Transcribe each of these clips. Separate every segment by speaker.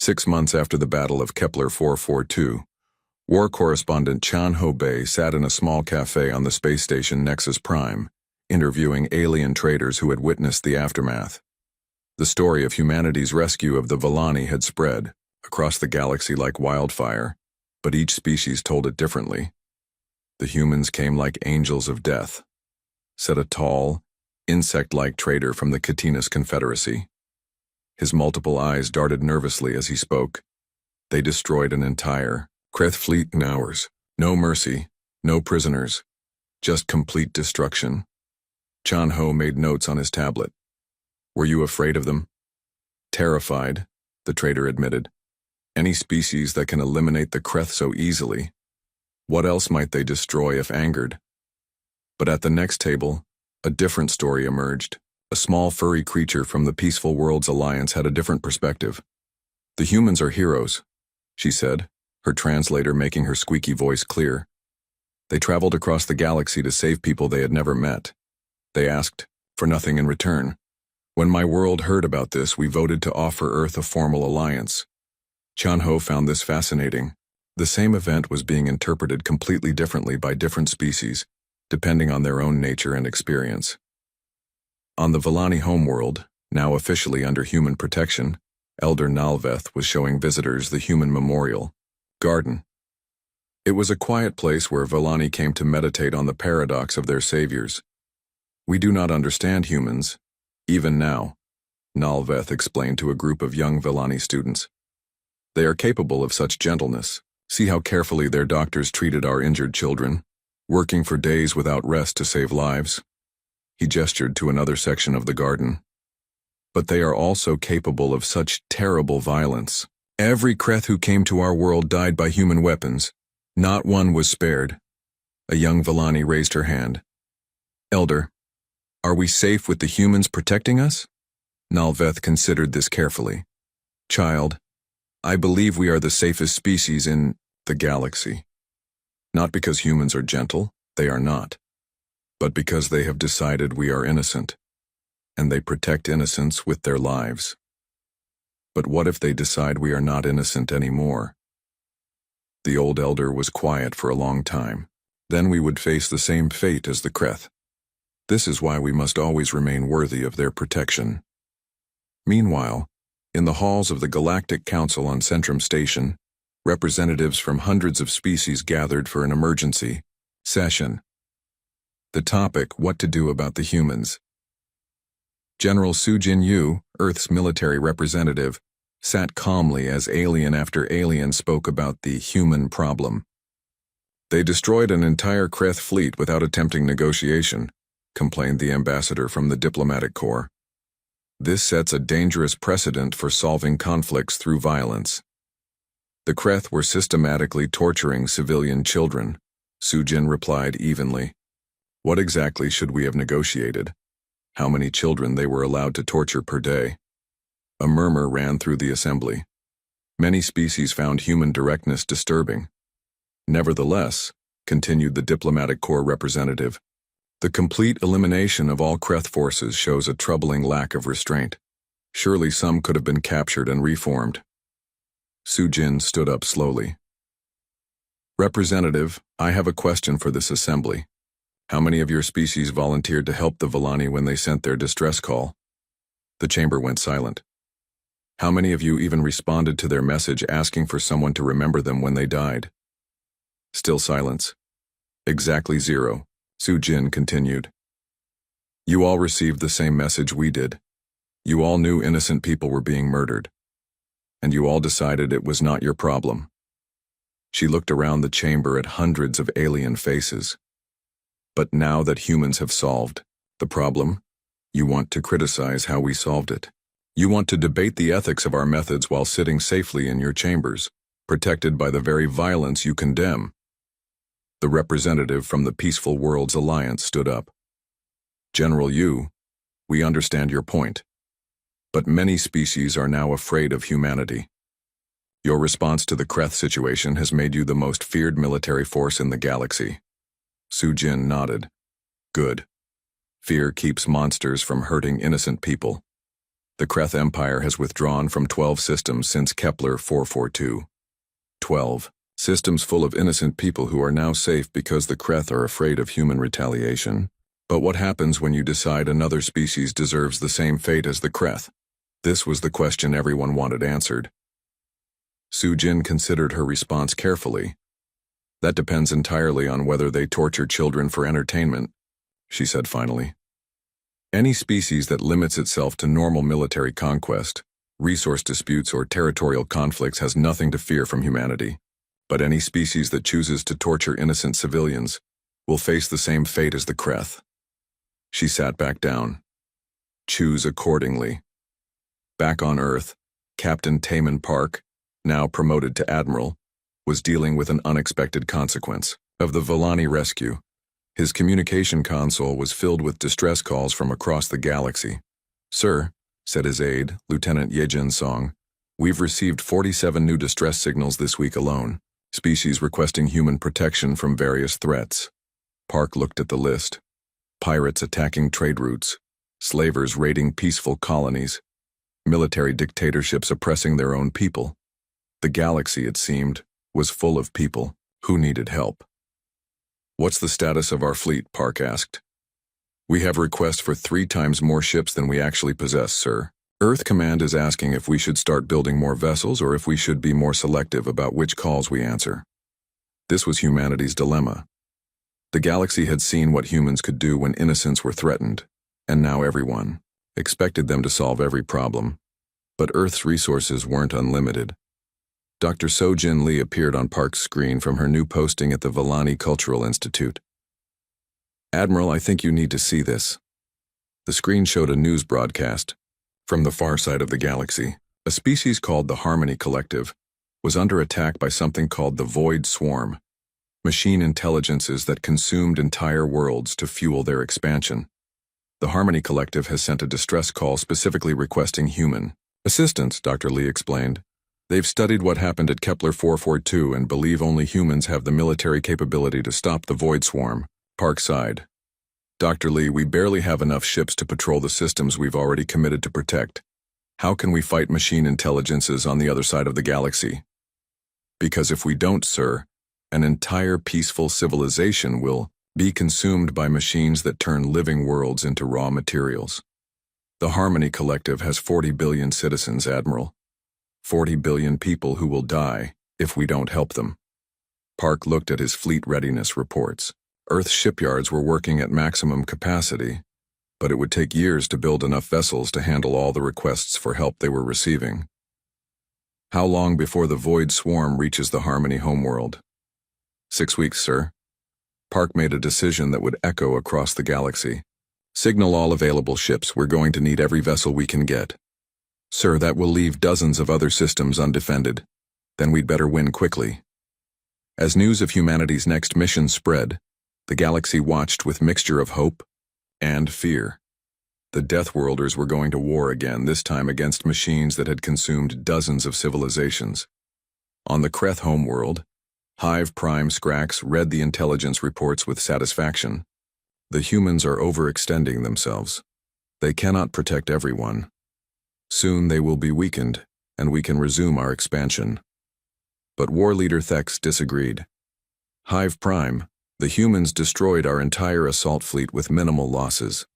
Speaker 1: 6 months after the Battle of Kepler 442, war correspondent Chan Ho-bei sat in a small cafe on the space station Nexus Prime, interviewing alien traders who had witnessed the aftermath. The story of humanity's rescue of the Vellani had spread across the galaxy like wildfire, but each species told it differently. The humans came like angels of death, said a tall, insect-like trader from the Catinus Confederacy. His multiple eyes darted nervously as he spoke. They destroyed an entire Kreth fleet in hours. No mercy, no prisoners, just complete destruction. Chan Ho made notes on his tablet. Were you afraid of them? Terrified, the trader admitted. Any species that can eliminate the Kreth so easily. What else might they destroy if angered? But at the next table, a different story emerged. A small furry creature from the Peaceful Worlds Alliance had a different perspective. The humans are heroes, she said, her translator making her squeaky voice clear. They traveled across the galaxy to save people they had never met. They asked for nothing in return. When my world heard about this, we voted to offer Earth a formal alliance. Chan Ho found this fascinating. The same event was being interpreted completely differently by different species, depending on their own nature and experience. On the Vellani homeworld, now officially under human protection, Elder Nalveth was showing visitors the human memorial garden. It was a quiet place where Vellani came to meditate on the paradox of their saviors. We do not understand humans, even now, Nalveth explained to a group of young Vellani students. They are capable of such gentleness. See how carefully their doctors treated our injured children, working for days without rest to save lives. He gestured to another section of the garden. But they are also capable of such terrible violence. Every Kreth who came to our world died by human weapons. Not one was spared. A young Vellani raised her hand. Elder, are we safe with the humans protecting us? Nalveth considered this carefully. Child, I believe we are the safest species in the galaxy. Not because humans are gentle, they are not. But because they have decided we are innocent, and they protect innocence with their lives. But what if they decide we are not innocent anymore? The old elder was quiet for a long time. Then we would face the same fate as the Kreth. This is why we must always remain worthy of their protection. Meanwhile, in the halls of the Galactic Council on Centrum Station, representatives from hundreds of species gathered for an emergency session. The topic, what to do about the humans. General Sujin Yu, Earth's military representative, sat calmly as alien after alien spoke about the human problem. They destroyed an entire Kreth fleet without attempting negotiation, complained the ambassador from the diplomatic corps. This sets a dangerous precedent for solving conflicts through violence. The Kreth were systematically torturing civilian children, Sujin replied evenly. What exactly should we have negotiated? How many children they were allowed to torture per day? A murmur ran through the assembly. Many species found human directness disturbing. Nevertheless, continued the diplomatic corps representative, the complete elimination of all Kreth forces shows a troubling lack of restraint. Surely some could have been captured and reformed. Sujin stood up slowly. Representative, I have a question for this assembly. How many of your species volunteered to help the Vellani when they sent their distress call? The chamber went silent. How many of you even responded to their message asking for someone to remember them when they died? Still silence. Exactly 0, Sujin continued. You all received the same message we did. You all knew innocent people were being murdered. And you all decided it was not your problem. She looked around the chamber at hundreds of alien faces. But now that humans have solved the problem, you want to criticize how we solved it. You want to debate the ethics of our methods while sitting safely in your chambers, protected by the very violence you condemn. The representative from the Peaceful Worlds Alliance stood up. General Yu, we understand your point. But many species are now afraid of humanity. Your response to the Kreth situation has made you the most feared military force in the galaxy. Sujin nodded. Good. Fear keeps monsters from hurting innocent people. The Kreth Empire has withdrawn from 12 systems since Kepler 442. 12 systems full of innocent people who are now safe because the Kreth are afraid of human retaliation. But what happens when you decide another species deserves the same fate as the Kreth? This was the question everyone wanted answered. Su-Jin considered her response carefully. That depends entirely on whether they torture children for entertainment, she said finally. Any species that limits itself to normal military conquest, resource disputes, or territorial conflicts has nothing to fear from humanity. But any species that chooses to torture innocent civilians will face the same fate as the Kreth. She sat back down. Choose accordingly. Back on Earth, Captain Taman Park, now promoted to Admiral, was dealing with an unexpected consequence of the Villani rescue. His communication console was filled with distress calls from across the galaxy. "Sir," said his aide, Lieutenant Yejin Song, "we've received 47 new distress signals this week alone, species requesting human protection from various threats." Park looked at the list. Pirates attacking trade routes, slavers raiding peaceful colonies, military dictatorships oppressing their own people. The galaxy, it seemed, was full of people who needed help. "What's the status of our fleet?" Park asked. "We have requests for 3 times more ships than we actually possess, sir. Earth Command is asking if we should start building more vessels or if we should be more selective about which calls we answer." This was humanity's dilemma. The galaxy had seen what humans could do when innocents were threatened, and now everyone expected them to solve every problem. But Earth's resources weren't unlimited. Dr. Sojin Lee appeared on Park's screen from her new posting at the Villani Cultural Institute. "Admiral, I think you need to see this." The screen showed a news broadcast. From the far side of the galaxy, a species called the Harmony Collective was under attack by something called the Void Swarm, machine intelligences that consumed entire worlds to fuel their expansion. The Harmony Collective has sent a distress call specifically requesting human assistance, Dr. Lee explained. "They've studied what happened at Kepler 442 and believe only humans have the military capability to stop the Void Swarm." Park sighed. "Dr. Lee, we barely have enough ships to patrol the systems we've already committed to protect. How can we fight machine intelligences on the other side of the galaxy? Because if we don't, sir, an entire peaceful civilization will be consumed by machines that turn living worlds into raw materials. The Harmony Collective has 40 billion citizens, Admiral. 40 billion people who will die if we don't help them." Park looked at his fleet readiness reports. Earth's shipyards were working at maximum capacity, but it would take years to build enough vessels to handle all the requests for help they were receiving. "How long before the Void Swarm reaches the Harmony homeworld?" 6 weeks, sir." Park made a decision that would echo across the galaxy. "Signal all available ships. We're going to need every vessel we can get." "Sir, that will leave dozens of other systems undefended. Then we'd better win quickly." As news of humanity's next mission spread, the galaxy watched with mixture of hope and fear. The Deathworlders were going to war again, this time against machines that had consumed dozens of civilizations. On the Kreth homeworld, Hive Prime Scrax read the intelligence reports with satisfaction. The humans are overextending themselves. They cannot protect everyone. Soon they will be weakened, and we can resume our expansion. But War Leader Thex disagreed. "Hive Prime, the humans destroyed our entire assault fleet with minimal losses.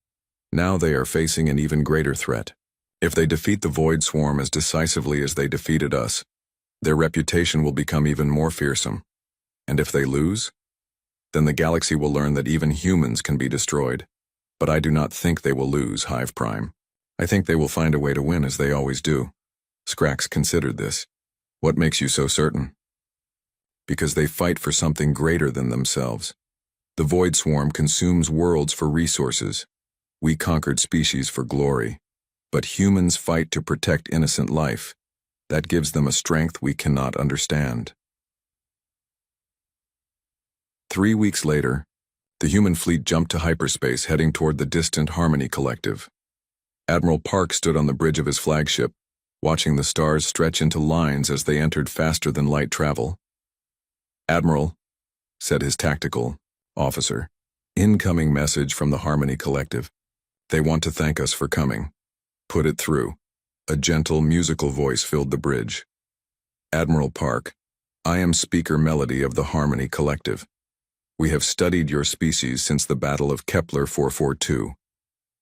Speaker 1: Now they are facing an even greater threat. If they defeat the Void Swarm as decisively as they defeated us, their reputation will become even more fearsome. And if they lose, then the galaxy will learn that even humans can be destroyed. But I do not think they will lose, Hive Prime. I think they will find a way to win as they always do." Scrax considered this. "What makes you so certain?" "Because they fight for something greater than themselves. The Void Swarm consumes worlds for resources. We conquered species for glory. But humans fight to protect innocent life. That gives them a strength we cannot understand." 3 weeks later, the human fleet jumped to hyperspace heading toward the distant Harmony Collective. Admiral Park stood on the bridge of his flagship, watching the stars stretch into lines as they entered faster-than-light travel. "Admiral," said his tactical officer, "incoming message from the Harmony Collective. They want to thank us for coming." "Put it through," A gentle, musical voice filled the bridge. Admiral Park, I am Speaker Melody of the Harmony Collective. We have studied your species since the Battle of Kepler 442.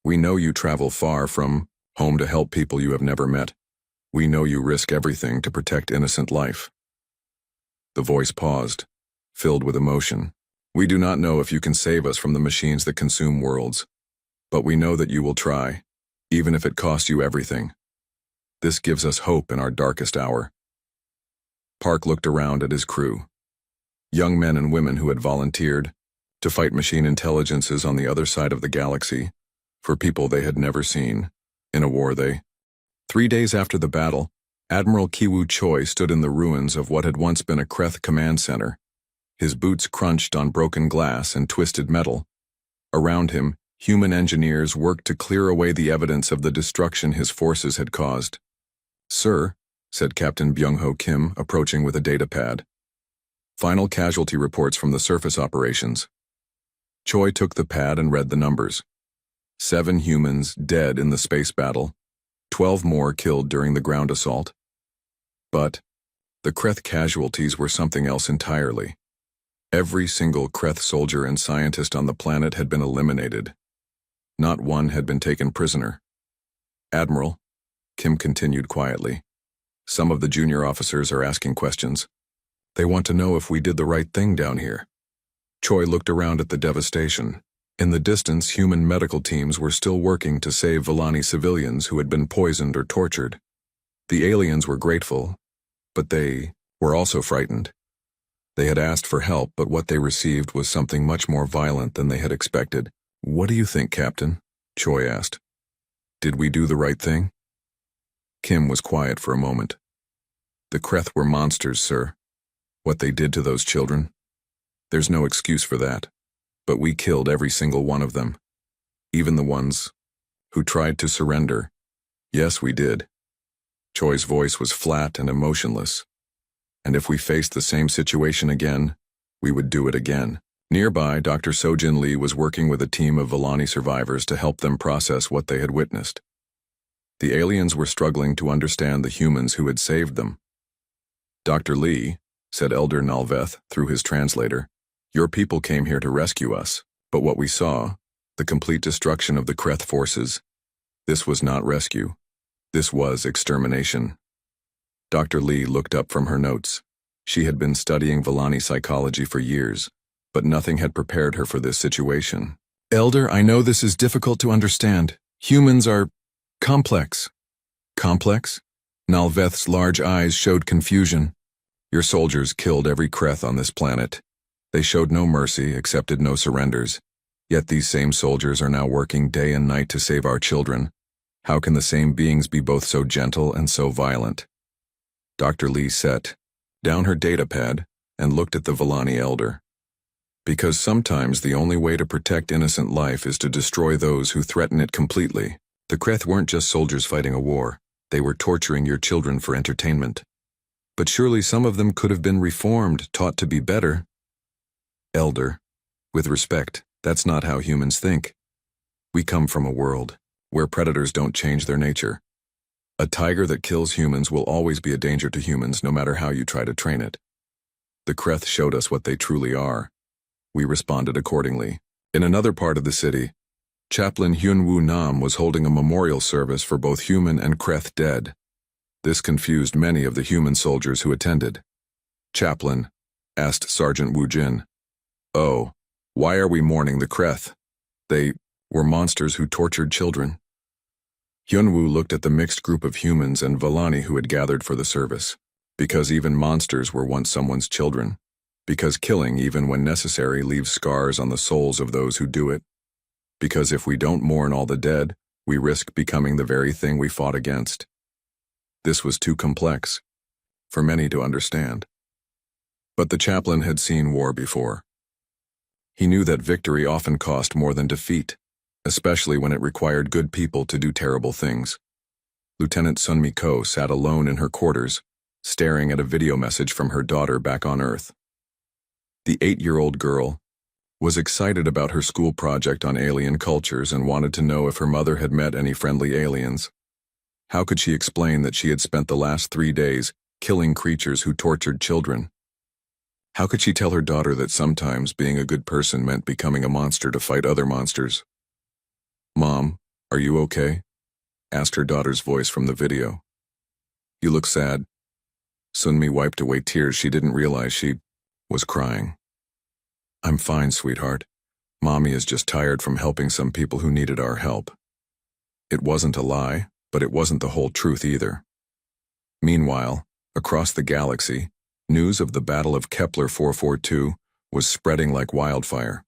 Speaker 1: We know you travel far from home to help people you have never met. We know you risk everything to protect innocent life. The voice paused, filled with emotion. We do not know if you can save us from the machines that consume worlds, but we know that you will try, even if it costs you everything. This gives us hope in our darkest hour. Park looked around at his crew. Young men and women who had volunteered to fight machine intelligences on the other side of the galaxy for people they had never seen in a war they. 3 days after the battle, Admiral Kiwoo Choi stood in the ruins of what had once been a Kreth command center. His boots crunched on broken glass and twisted metal. Around him, human engineers worked to clear away the evidence of the destruction his forces had caused. Sir, said Captain Byung-ho Kim, approaching with a data pad. Final casualty reports from the surface operations. Choi took the pad and read the numbers. 7 humans dead in the space battle, 12 more killed during the ground assault. But the Kreth casualties were something else entirely. Every single Kreth soldier and scientist on the planet had been eliminated. Not one had been taken prisoner. Admiral, Kim continued quietly, some of the junior officers are asking questions. They want to know if we did the right thing down here. Choi looked around at the devastation. In the distance, human medical teams were still working to save Villani civilians who had been poisoned or tortured. The aliens were grateful, but they were also frightened. They had asked for help, but what they received was something much more violent than they had expected. What do you think, Captain? Choi asked. Did we do the right thing? Kim was quiet for a moment. The Kreth were monsters, sir. What they did to those children? There's no excuse for that. But we killed every single one of them. Even the ones who tried to surrender. Yes, we did. Choi's voice was flat and emotionless. And if we faced the same situation again, we would do it again. Nearby, Dr. Sojin Lee was working with a team of Villani survivors to help them process what they had witnessed. The aliens were struggling to understand the humans who had saved them. Dr. Lee, said Elder Nalveth through his translator, your people came here to rescue us, but what we saw, the complete destruction of the Kreth forces, this was not rescue. This was extermination. Dr. Lee looked up from her notes. She had been studying Villani psychology for years, but nothing had prepared her for this situation. Elder, I know this is difficult to understand. Humans are complex. Complex? Nalveth's large eyes showed confusion. Your soldiers killed every Kreth on this planet. They showed no mercy, accepted no surrenders. Yet these same soldiers are now working day and night to save our children. How can the same beings be both so gentle and so violent? Dr. Lee set down her datapad and looked at the Villani elder. Because sometimes the only way to protect innocent life is to destroy those who threaten it completely. The Kreth weren't just soldiers fighting a war. They were torturing your children for entertainment. But surely some of them could have been reformed, taught to be better. Elder, with respect, that's not how humans think. We come from a world where predators don't change their nature. A tiger that kills humans will always be a danger to humans no matter how you try to train it. The Kreth showed us what they truly are. We responded accordingly. In another part of the city, Chaplain Hyun-woo Nam was holding a memorial service for both human and Kreth dead. This confused many of the human soldiers who attended. Chaplain, asked Sergeant Woo Jin. Oh, why are we mourning the Kreth? They were monsters who tortured children. Hyun-woo looked at the mixed group of humans and Villani who had gathered for the service. Because even monsters were once someone's children. Because killing, even when necessary, leaves scars on the souls of those who do it. Because if we don't mourn all the dead, we risk becoming the very thing we fought against. This was too complex for many to understand. But the chaplain had seen war before. He knew that victory often cost more than defeat, especially when it required good people to do terrible things. Lieutenant Sunmi Ko sat alone in her quarters, staring at a video message from her daughter back on Earth. The 8-year-old girl was excited about her school project on alien cultures and wanted to know if her mother had met any friendly aliens. How could she explain that she had spent the last 3 days killing creatures who tortured children? How could she tell her daughter that sometimes being a good person meant becoming a monster to fight other monsters? "Mom, are you okay?" asked her daughter's voice from the video. "You look sad." Sunmi wiped away tears. She didn't realize she was crying. "I'm fine, sweetheart. Mommy is just tired from helping some people who needed our help." It wasn't a lie, but it wasn't the whole truth either. Meanwhile, across the galaxy, news of the Battle of Kepler 442 was spreading like wildfire.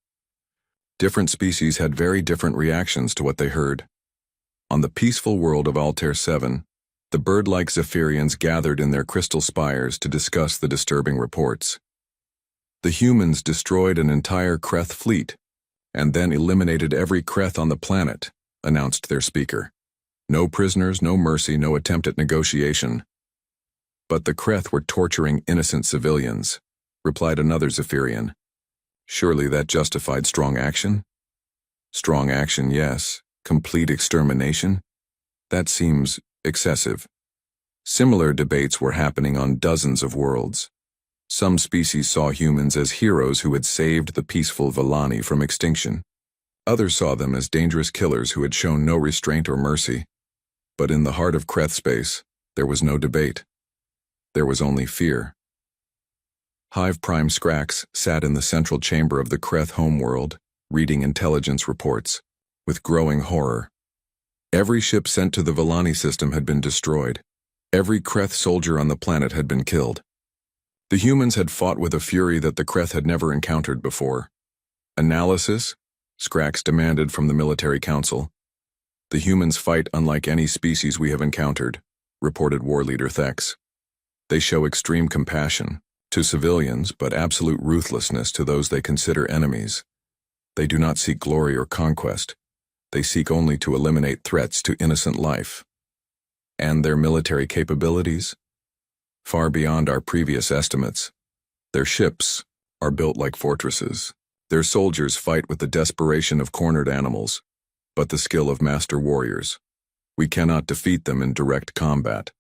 Speaker 1: Different species had very different reactions to what they heard. On the peaceful world of Altair 7, the bird-like Zephyrians gathered in their crystal spires to discuss the disturbing reports. The humans destroyed an entire Kreth fleet, and then eliminated every Kreth on the planet, announced their speaker. No prisoners, no mercy, no attempt at negotiation. "But the Kreth were torturing innocent civilians," replied another Zephyrian. "Surely that justified strong action?" "Strong action, yes. Complete extermination? That seems excessive." Similar debates were happening on dozens of worlds. Some species saw humans as heroes who had saved the peaceful Villani from extinction. Others saw them as dangerous killers who had shown no restraint or mercy. But in the heart of Kreth space, there was no debate. There was only fear. Hive Prime Skrax sat in the central chamber of the Kreth homeworld, reading intelligence reports, with growing horror. Every ship sent to the Villani system had been destroyed. Every Kreth soldier on the planet had been killed. The humans had fought with a fury that the Kreth had never encountered before. "Analysis?" Skrax demanded from the military council. "The humans fight unlike any species we have encountered," reported war leader Thex. "They show extreme compassion to civilians, but absolute ruthlessness to those they consider enemies. They do not seek glory or conquest. They seek only to eliminate threats to innocent life." And their military capabilities? Far beyond our previous estimates. Their ships are built like fortresses. Their soldiers fight with the desperation of cornered animals, but the skill of master warriors. We cannot defeat them in direct combat.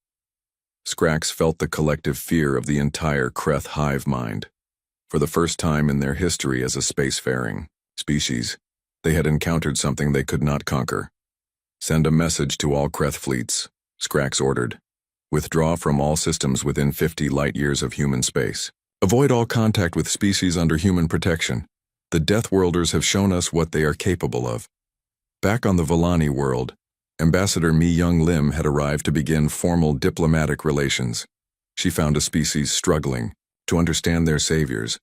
Speaker 1: Skrax felt the collective fear of the entire Kreth hive mind. For the first time in their history as a spacefaring species, they had encountered something they could not conquer. "Send a message to all Kreth fleets," Skrax ordered. "Withdraw from all systems within 50 light-years of human space. Avoid all contact with species under human protection. The Deathworlders have shown us what they are capable of." Back on the Villani world, Ambassador Mi-Young Lim had arrived to begin formal diplomatic relations. She found a species struggling to understand their saviors.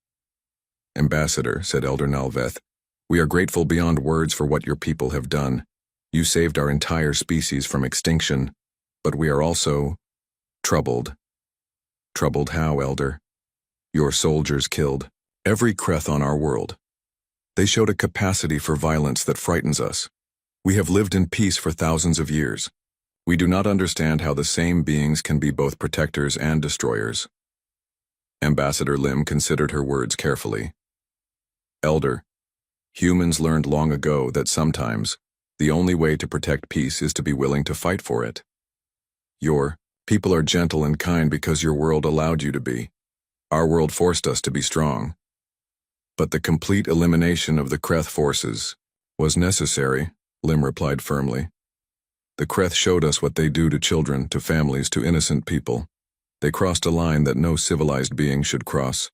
Speaker 1: "Ambassador," said Elder Nalveth, "we are grateful beyond words for what your people have done. You saved our entire species from extinction, but we are also troubled." "Troubled how, Elder?" "Your soldiers killed every Kreth on our world. They showed a capacity for violence that frightens us. We have lived in peace for thousands of years. We do not understand how the same beings can be both protectors and destroyers." Ambassador Lim considered her words carefully. "Elder, humans learned long ago that sometimes the only way to protect peace is to be willing to fight for it. Your people are gentle and kind because your world allowed you to be. Our world forced us to be strong. But the complete elimination of the Kreth forces was necessary," Lim replied firmly. "The Kreth showed us what they do to children, to families, to innocent people. They crossed a line that no civilized being should cross.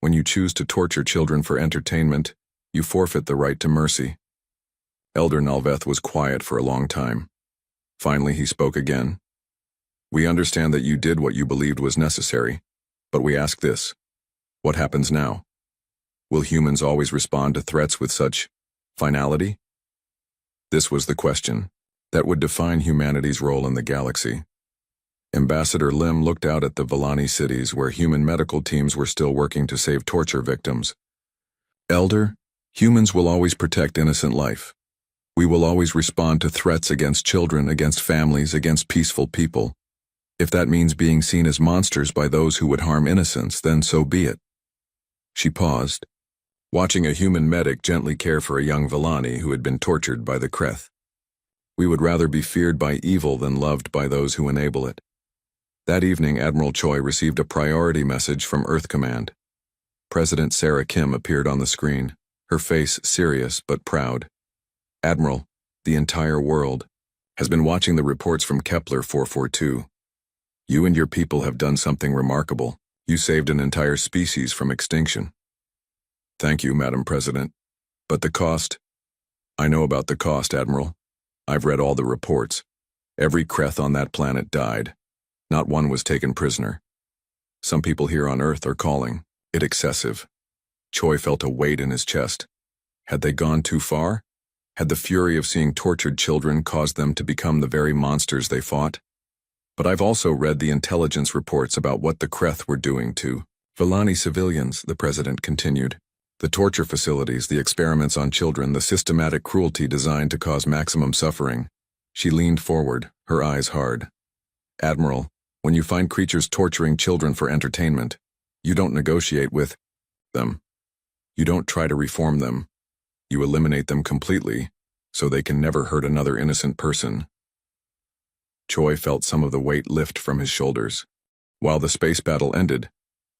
Speaker 1: When you choose to torture children for entertainment, you forfeit the right to mercy." Elder Nalveth was quiet for a long time. Finally, he spoke again. "We understand that you did what you believed was necessary, but we ask this: what happens now? Will humans always respond to threats with such finality?" This was the question that would define humanity's role in the galaxy. Ambassador Lim looked out at the Villani cities where human medical teams were still working to save torture victims. "Elder, humans will always protect innocent life. We will always respond to threats against children, against families, against peaceful people. If that means being seen as monsters by those who would harm innocents, then so be it." She paused, watching a human medic gently care for a young Villani who had been tortured by the Kreth. We would rather be feared by evil than loved by those who enable it. That evening, Admiral Choi received a priority message from Earth Command. President Sarah Kim appeared on the screen, her face serious but proud. Admiral, the entire world has been watching the reports from Kepler 442. You and your people have done something remarkable. You saved an entire species from extinction. Thank you, Madam President. But the cost? I know about the cost, Admiral. I've read all the reports. Every Kreth on that planet died. Not one was taken prisoner. Some people here on Earth are calling it excessive. Choi felt a weight in his chest. Had they gone too far? Had the fury of seeing tortured children caused them to become the very monsters they fought? But I've also read the intelligence reports about what the Kreth were doing to Villani civilians, the president continued. The torture facilities, the experiments on children, the systematic cruelty designed to cause maximum suffering. She leaned forward, her eyes hard. Admiral, when you find creatures torturing children for entertainment, you don't negotiate with them. You don't try to reform them. You eliminate them completely, so they can never hurt another innocent person. Choi felt some of the weight lift from his shoulders. While the space battle ended,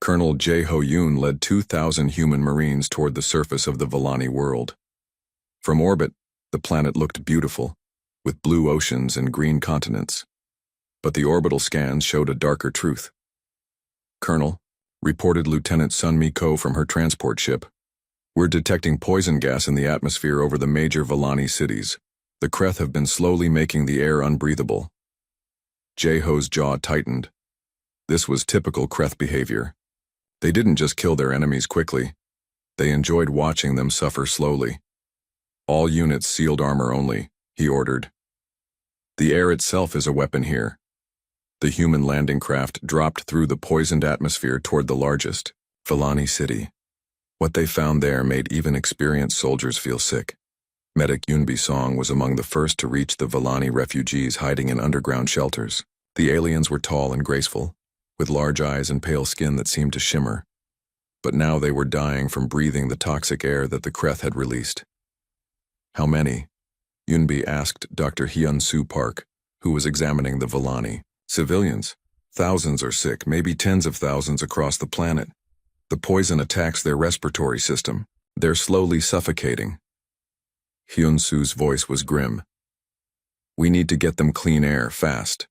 Speaker 1: Colonel Jae-ho-yoon led 2,000 human Marines toward the surface of the Villani world. From orbit, the planet looked beautiful, with blue oceans and green continents. But the orbital scans showed a darker truth. Colonel, reported Lieutenant Sun Mi-ko from her transport ship, we're detecting poison gas in the atmosphere over the major Villani cities. The Kreth have been slowly making the air unbreathable. Jae-ho's jaw tightened. This was typical Kreth behavior. They didn't just kill their enemies quickly. They enjoyed watching them suffer slowly. All units sealed armor only, he ordered. The air itself is a weapon here. The human landing craft dropped through the poisoned atmosphere toward the largest, Villani city. What they found there made even experienced soldiers feel sick. Medic Yunbi Song was among the first to reach the Villani refugees hiding in underground shelters. The aliens were tall and graceful, with large eyes and pale skin that seemed to shimmer. But now they were dying from breathing the toxic air that the Kreth had released. How many? Yunbi asked Dr. Hyun-soo Park, who was examining the Villani. Civilians. Thousands are sick, maybe tens of thousands across the planet. The poison attacks their respiratory system. They're slowly suffocating. Hyun-soo's voice was grim. We need to get them clean air, fast.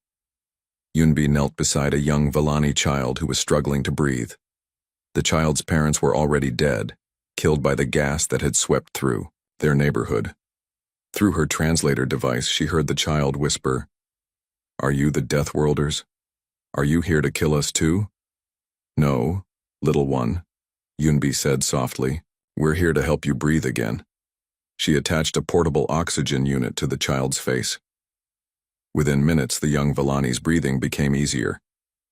Speaker 1: Yunbi knelt beside a young Villani child who was struggling to breathe. The child's parents were already dead, killed by the gas that had swept through their neighborhood. Through her translator device, she heard the child whisper, "Are you the Deathworlders? Are you here to kill us too?" "No, little one," Yunbi said softly. "We're here to help you breathe again." She attached a portable oxygen unit to the child's face. Within minutes, the young Villani's breathing became easier,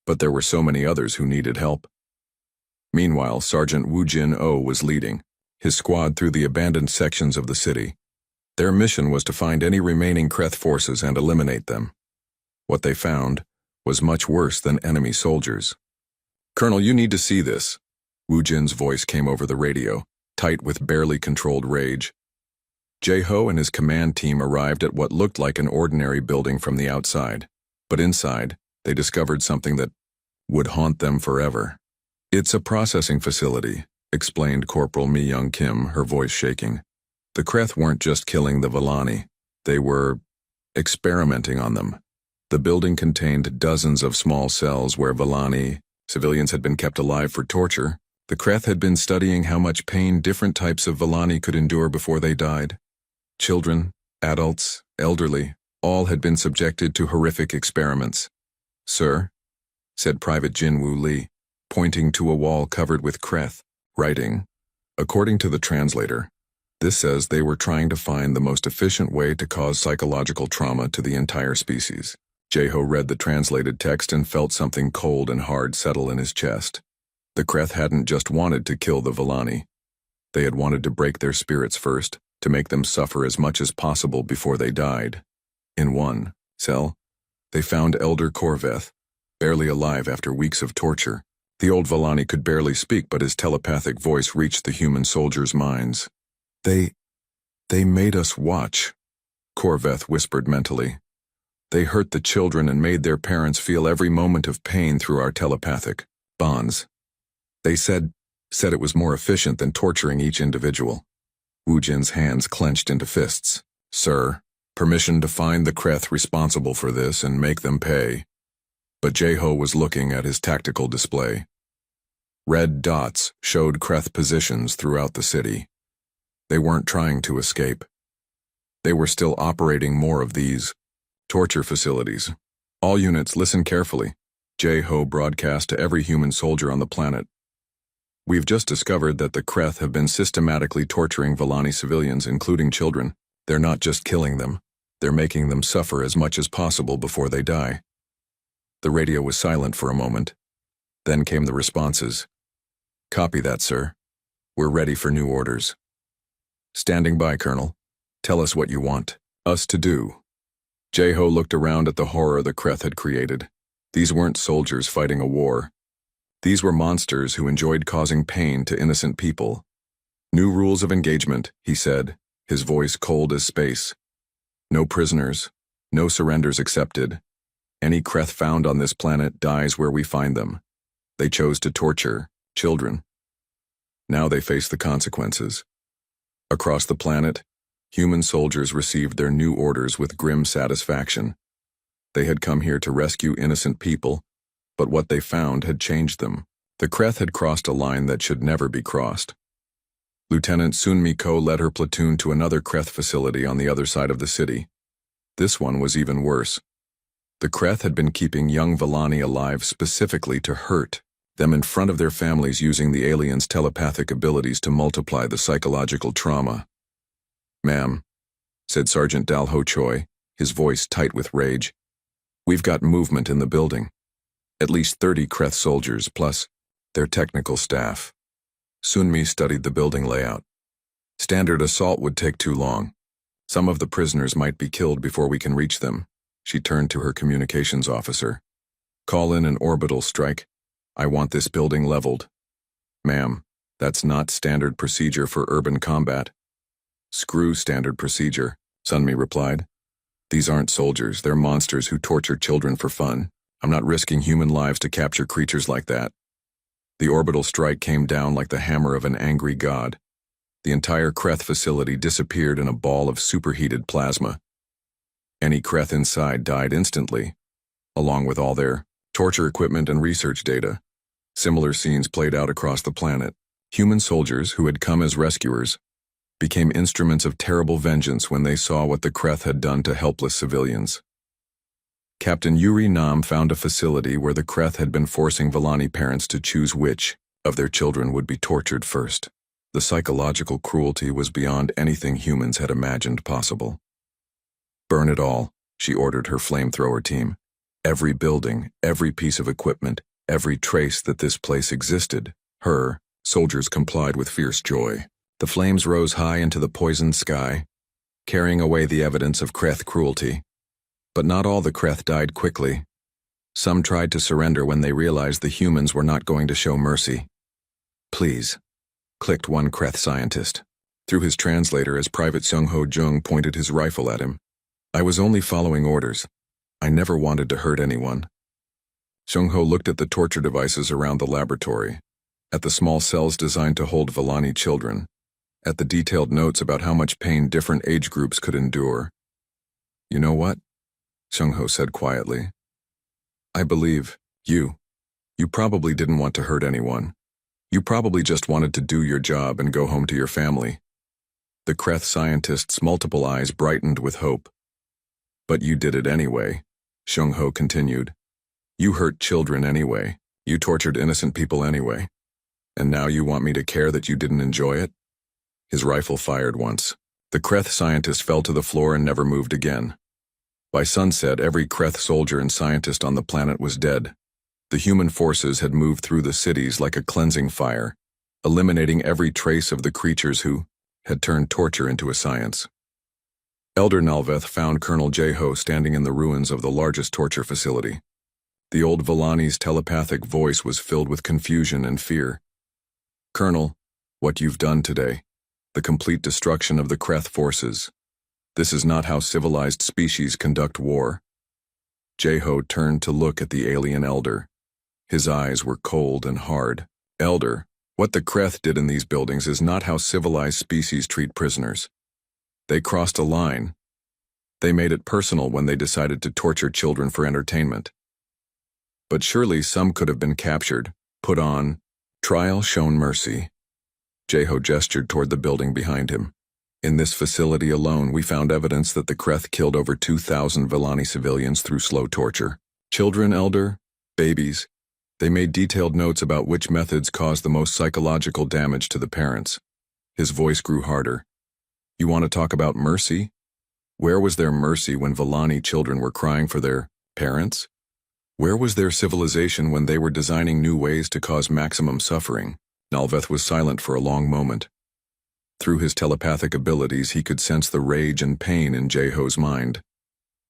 Speaker 1: but there were so many others who needed help. Meanwhile, Sergeant Woo Jin-oh was leading his squad through the abandoned sections of the city. Their mission was to find any remaining Kreth forces and eliminate them. What they found was much worse than enemy soldiers. "Colonel, you need to see this." Woo Jin's voice came over the radio, tight with barely controlled rage. Jae-ho and his command team arrived at what looked like an ordinary building from the outside, but inside, they discovered something that would haunt them forever. "It's a processing facility," explained Corporal Mi-young Kim, her voice shaking. "The Kreth weren't just killing the Villani, they were experimenting on them. The building contained dozens of small cells where Villani civilians had been kept alive for torture. The Kreth had been studying how much pain different types of Villani could endure before they died. Children, adults, elderly, all had been subjected to horrific experiments. "Sir," said Private Jin-woo Lee, pointing to a wall covered with Kreth, writing, "According to the translator, this says they were trying to find the most efficient way to cause psychological trauma to the entire species." Jae-ho read the translated text and felt something cold and hard settle in his chest. The Kreth hadn't just wanted to kill the Villani. They had wanted to break their spirits first, to make them suffer as much as possible before they died. In one cell, they found Elder Korveth, barely alive after weeks of torture. The old Villani could barely speak, but his telepathic voice reached the human soldiers' minds. They made us watch. Corveth whispered mentally. They hurt the children and made their parents feel every moment of pain through our telepathic bonds. They said it was more efficient than torturing each individual. Wujin's hands clenched into fists. Sir, permission to find the Kreth responsible for this and make them pay. But Jeho was looking at his tactical display. Red dots showed Kreth positions throughout the city. They weren't trying to escape. They were still operating more of these torture facilities. All units, listen carefully. Jeho broadcast to every human soldier on the planet. We've just discovered that the Kreth have been systematically torturing Villani civilians, including children. They're not just killing them. They're making them suffer as much as possible before they die. The radio was silent for a moment. Then came the responses. Copy that, sir. We're ready for new orders. Standing by, Colonel. Tell us what you want us to do. Jeho looked around at the horror the Kreth had created. These weren't soldiers fighting a war. These were monsters who enjoyed causing pain to innocent people. New rules of engagement, he said, his voice cold as space. No prisoners, no surrenders accepted. Any Kreth found on this planet dies where we find them. They chose to torture children. Now they face the consequences. Across the planet, human soldiers received their new orders with grim satisfaction. They had come here to rescue innocent people, but what they found had changed them. The Kreth had crossed a line that should never be crossed. Lieutenant Sunmi Ko led her platoon to another Kreth facility on the other side of the city. This one was even worse. The Kreth had been keeping young Villani alive specifically to hurt them in front of their families, using the aliens' telepathic abilities to multiply the psychological trauma. Ma'am, said Sergeant Dalho Choi, his voice tight with rage. We've got movement in the building. At least 30 Kreth soldiers, plus their technical staff. Sunmi studied the building layout. Standard assault would take too long. Some of the prisoners might be killed before we can reach them. She turned to her communications officer. Call in an orbital strike. I want this building leveled. Ma'am, that's not standard procedure for urban combat. Screw standard procedure, Sunmi replied. These aren't soldiers, they're monsters who torture children for fun. I'm not risking human lives to capture creatures like that. The orbital strike came down like the hammer of an angry god. The entire Kreth facility disappeared in a ball of superheated plasma. Any Kreth inside died instantly, along with all their torture equipment and research data. Similar scenes played out across the planet. Human soldiers who had come as rescuers became instruments of terrible vengeance when they saw what the Kreth had done to helpless civilians. Captain Yuri Nam found a facility where the Kreth had been forcing Villani parents to choose which of their children would be tortured first. The psychological cruelty was beyond anything humans had imagined possible. Burn it all, she ordered her flamethrower team. Every building, every piece of equipment, every trace that this place existed. Her soldiers complied with fierce joy. The flames rose high into the poisoned sky, carrying away the evidence of Kreth cruelty. But not all the Kreth died quickly. Some tried to surrender when they realized the humans were not going to show mercy. Please, clicked one Kreth scientist, through his translator as Private Seung-ho Jung pointed his rifle at him. I was only following orders. I never wanted to hurt anyone. Seung-ho looked at the torture devices around the laboratory, at the small cells designed to hold Villani children, at the detailed notes about how much pain different age groups could endure. You know what? Seung-ho said quietly. I believe you probably didn't want to hurt anyone. You probably just wanted to do your job and go home to your family. The Kreth scientist's multiple eyes brightened with hope. But you did it anyway, Seung-ho continued. You hurt children anyway. You tortured innocent people anyway. And now you want me to care that you didn't enjoy it? His rifle fired once. The Kreth scientist fell to the floor and never moved again. By sunset, every Kreth soldier and scientist on the planet was dead. The human forces had moved through the cities like a cleansing fire, eliminating every trace of the creatures who had turned torture into a science. Elder Nalveth found Colonel Jeho standing in the ruins of the largest torture facility. The old Villani's telepathic voice was filled with confusion and fear. Colonel, what you've done today, the complete destruction of the Kreth forces. This is not how civilized species conduct war. Jeho turned to look at the alien elder. His eyes were cold and hard. Elder, what the Kreth did in these buildings is not how civilized species treat prisoners. They crossed a line. They made it personal when they decided to torture children for entertainment. But surely some could have been captured, put on trial, shown mercy. Jeho gestured toward the building behind him. In this facility alone, we found evidence that the Kreth killed over 2,000 Villani civilians through slow torture. Children, elder, babies. They made detailed notes about which methods caused the most psychological damage to the parents. His voice grew harder. You want to talk about mercy? Where was their mercy when Villani children were crying for their parents? Where was their civilization when they were designing new ways to cause maximum suffering? Nalveth was silent for a long moment. Through his telepathic abilities, he could sense the rage and pain in Jeho's mind.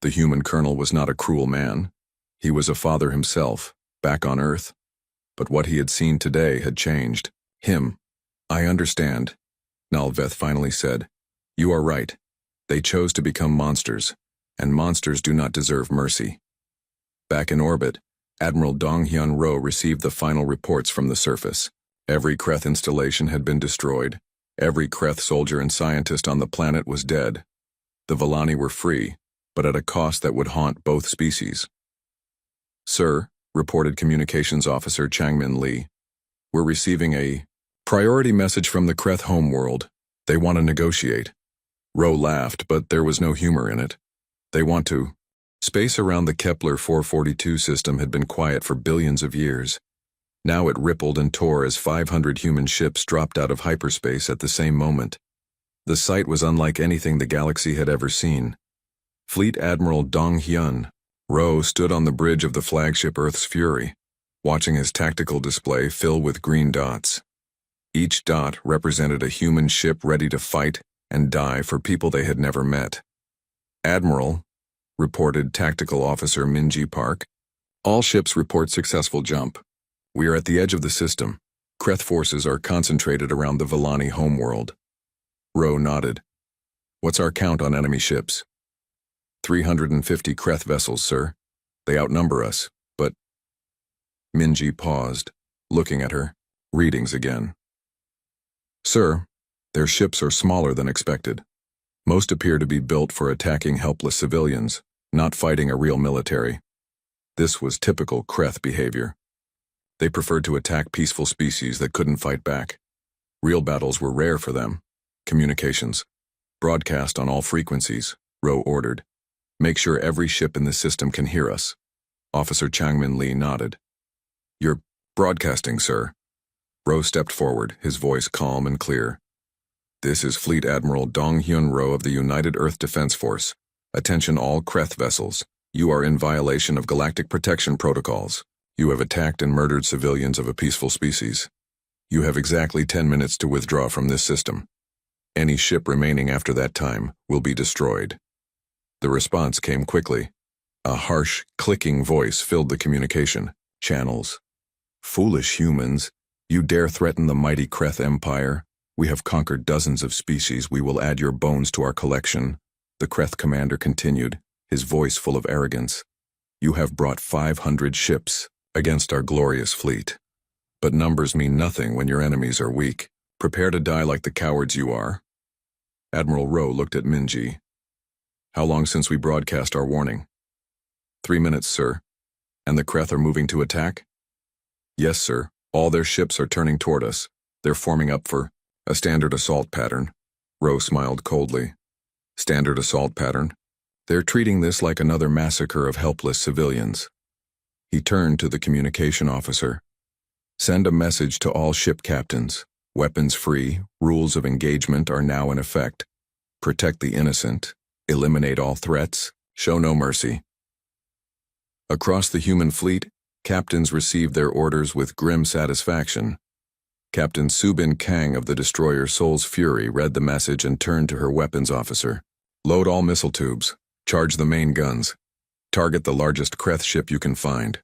Speaker 1: The human colonel was not a cruel man. He was a father himself, back on Earth. But what he had seen today had changed. Him. I understand, Nalveth finally said. You are right. They chose to become monsters, and monsters do not deserve mercy. Back in orbit, Admiral Donghyun Ro received the final reports from the surface. Every Kreth installation had been destroyed. Every Kreth soldier and scientist on the planet was dead. The Villani were free, but at a cost that would haunt both species. Sir, reported Communications Officer Changmin Lee, we're receiving a priority message from the Kreth homeworld. They want to negotiate. Ro laughed, but there was no humor in it. They want to. Space around the Kepler 442 system had been quiet for billions of years. Now it rippled and tore as 500 human ships dropped out of hyperspace at the same moment. The sight was unlike anything the galaxy had ever seen. Fleet Admiral Donghyun Ro stood on the bridge of the flagship Earth's Fury, watching his tactical display fill with green dots. Each dot represented a human ship ready to fight and die for people they had never met. Admiral, reported Tactical Officer Minji Park, all ships report successful jump. We are at the edge of the system. Kreth forces are concentrated around the Villani homeworld. Ro nodded. What's our count on enemy ships? 350 Kreth vessels, sir. They outnumber us, but... Minji paused, looking at her. Readings again. Sir, their ships are smaller than expected. Most appear to be built for attacking helpless civilians, not fighting a real military. This was typical Kreth behavior. They preferred to attack peaceful species that couldn't fight back. Real battles were rare for them. Communications. Broadcast on all frequencies, Ro ordered. Make sure every ship in the system can hear us. Officer Changmin Lee nodded. You're broadcasting, sir. Ro stepped forward, his voice calm and clear. This is Fleet Admiral Donghyun Ro of the United Earth Defense Force. Attention all Kreth vessels. You are in violation of galactic protection protocols. You have attacked and murdered civilians of a peaceful species. You have exactly 10 minutes to withdraw from this system. Any ship remaining after that time will be destroyed. The response came quickly. A harsh, clicking voice filled the communication channels. Foolish humans, you dare threaten the mighty Kreth Empire? We have conquered dozens of species. We will add your bones to our collection. The Kreth commander continued, his voice full of arrogance. You have brought 500 ships against our glorious fleet. But numbers mean nothing when your enemies are weak. Prepare to die like the cowards you are. Admiral Ro looked at Minji. How long since we broadcast our warning? 3 minutes, sir. And the Kreth are moving to attack? Yes, sir. All their ships are turning toward us. They're forming up for a standard assault pattern. Ro smiled coldly. Standard assault pattern? They're treating this like another massacre of helpless civilians. He turned to the communication officer. Send a message to all ship captains. Weapons free, rules of engagement are now in effect. Protect the innocent. Eliminate all threats. Show no mercy. Across the human fleet, captains received their orders with grim satisfaction. Captain Subin Kang of the destroyer Soul's Fury read the message and turned to her weapons officer. Load all missile tubes. Charge the main guns. Target the largest Kreth ship you can find.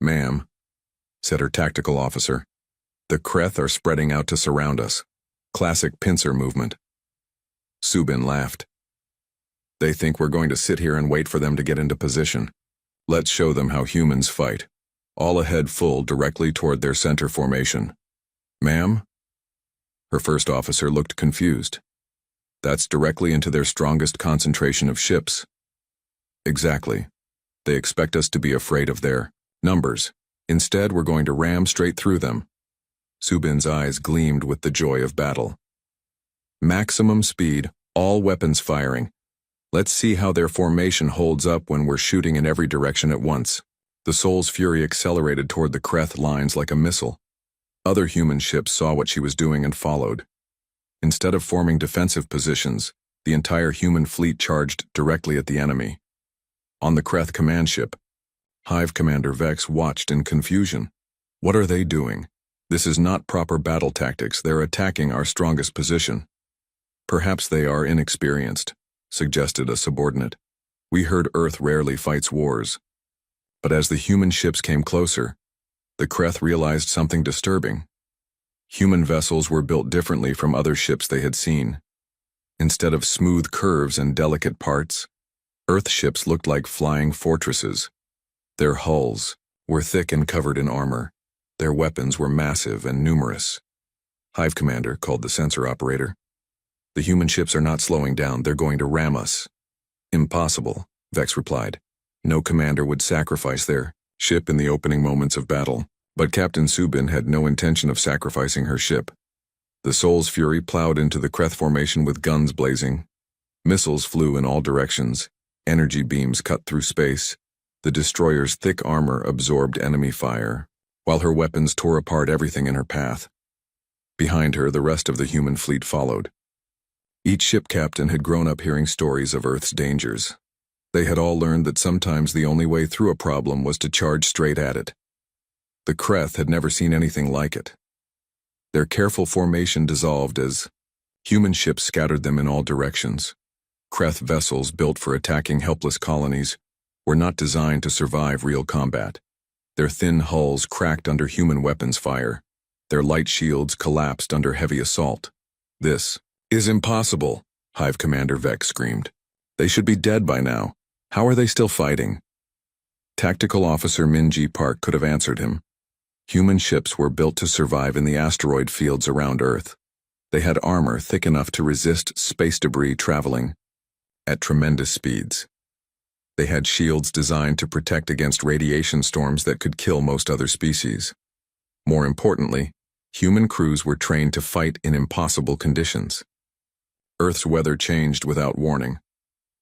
Speaker 1: Ma'am, said her tactical officer, the Kreth are spreading out to surround us. Classic pincer movement. Subin laughed. They think we're going to sit here and wait for them to get into position. Let's show them how humans fight. All ahead full directly toward their center formation. Ma'am? Her first officer looked confused. That's directly into their strongest concentration of ships. Exactly. They expect us to be afraid of their numbers. Instead, we're going to ram straight through them. Subin's eyes gleamed with the joy of battle. Maximum speed, all weapons firing. Let's see how their formation holds up when we're shooting in every direction at once. The Soul's fury accelerated toward the Kreth lines like a missile. Other human ships saw what she was doing and followed. Instead of forming defensive positions, the entire human fleet charged directly at the enemy. On the Kreth command ship, Hive Commander Vex watched in confusion. What are they doing? This is not proper battle tactics. They're attacking our strongest position. Perhaps they are inexperienced, suggested a subordinate. We heard Earth rarely fights wars. But as the human ships came closer, the Kreth realized something disturbing. Human vessels were built differently from other ships they had seen. Instead of smooth curves and delicate parts, Earth ships looked like flying fortresses. Their hulls were thick and covered in armor. Their weapons were massive and numerous. Hive Commander called the sensor operator. The human ships are not slowing down. They're going to ram us. Impossible, Vex replied. No commander would sacrifice their ship in the opening moments of battle. But Captain Subin had no intention of sacrificing her ship. The Soul's fury plowed into the Kreth formation with guns blazing. Missiles flew in all directions. Energy beams cut through space. The destroyer's thick armor absorbed enemy fire, while her weapons tore apart everything in her path. Behind her, the rest of the human fleet followed. Each ship captain had grown up hearing stories of Earth's dangers. They had all learned that sometimes the only way through a problem was to charge straight at it. The Kreth had never seen anything like it. Their careful formation dissolved as human ships scattered them in all directions. Kreth vessels built for attacking helpless colonies were not designed to survive real combat. Their thin hulls cracked under human weapons fire. Their light shields collapsed under heavy assault. This is impossible, Hive Commander Vex screamed. They should be dead by now. How are they still fighting? Tactical Officer Minji Park could have answered him. Human ships were built to survive in the asteroid fields around Earth. They had armor thick enough to resist space debris traveling at tremendous speeds. They had shields designed to protect against radiation storms that could kill most other species. More importantly, human crews were trained to fight in impossible conditions. Earth's weather changed without warning.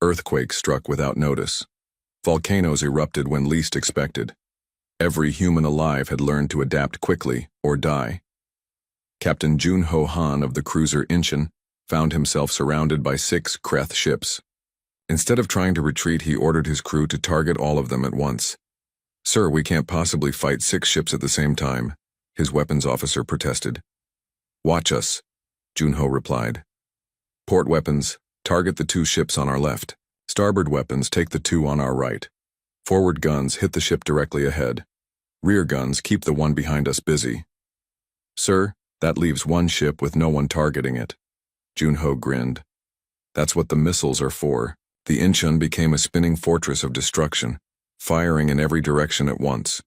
Speaker 1: Earthquakes struck without notice. Volcanoes erupted when least expected. Every human alive had learned to adapt quickly or die. Captain Junho Han of the cruiser Incheon found himself surrounded by 6 Kreth ships. Instead of trying to retreat, he ordered his crew to target all of them at once. Sir, we can't possibly fight 6 ships at the same time, his weapons officer protested. Watch us, Junho replied. Port weapons, target the 2 ships on our left. Starboard weapons, take the 2 on our right. Forward guns, hit the ship directly ahead. Rear guns, keep the one behind us busy. Sir, that leaves 1 ship with no one targeting it. Junho grinned. That's what the missiles are for. The Incheon became a spinning fortress of destruction, firing in every direction at once.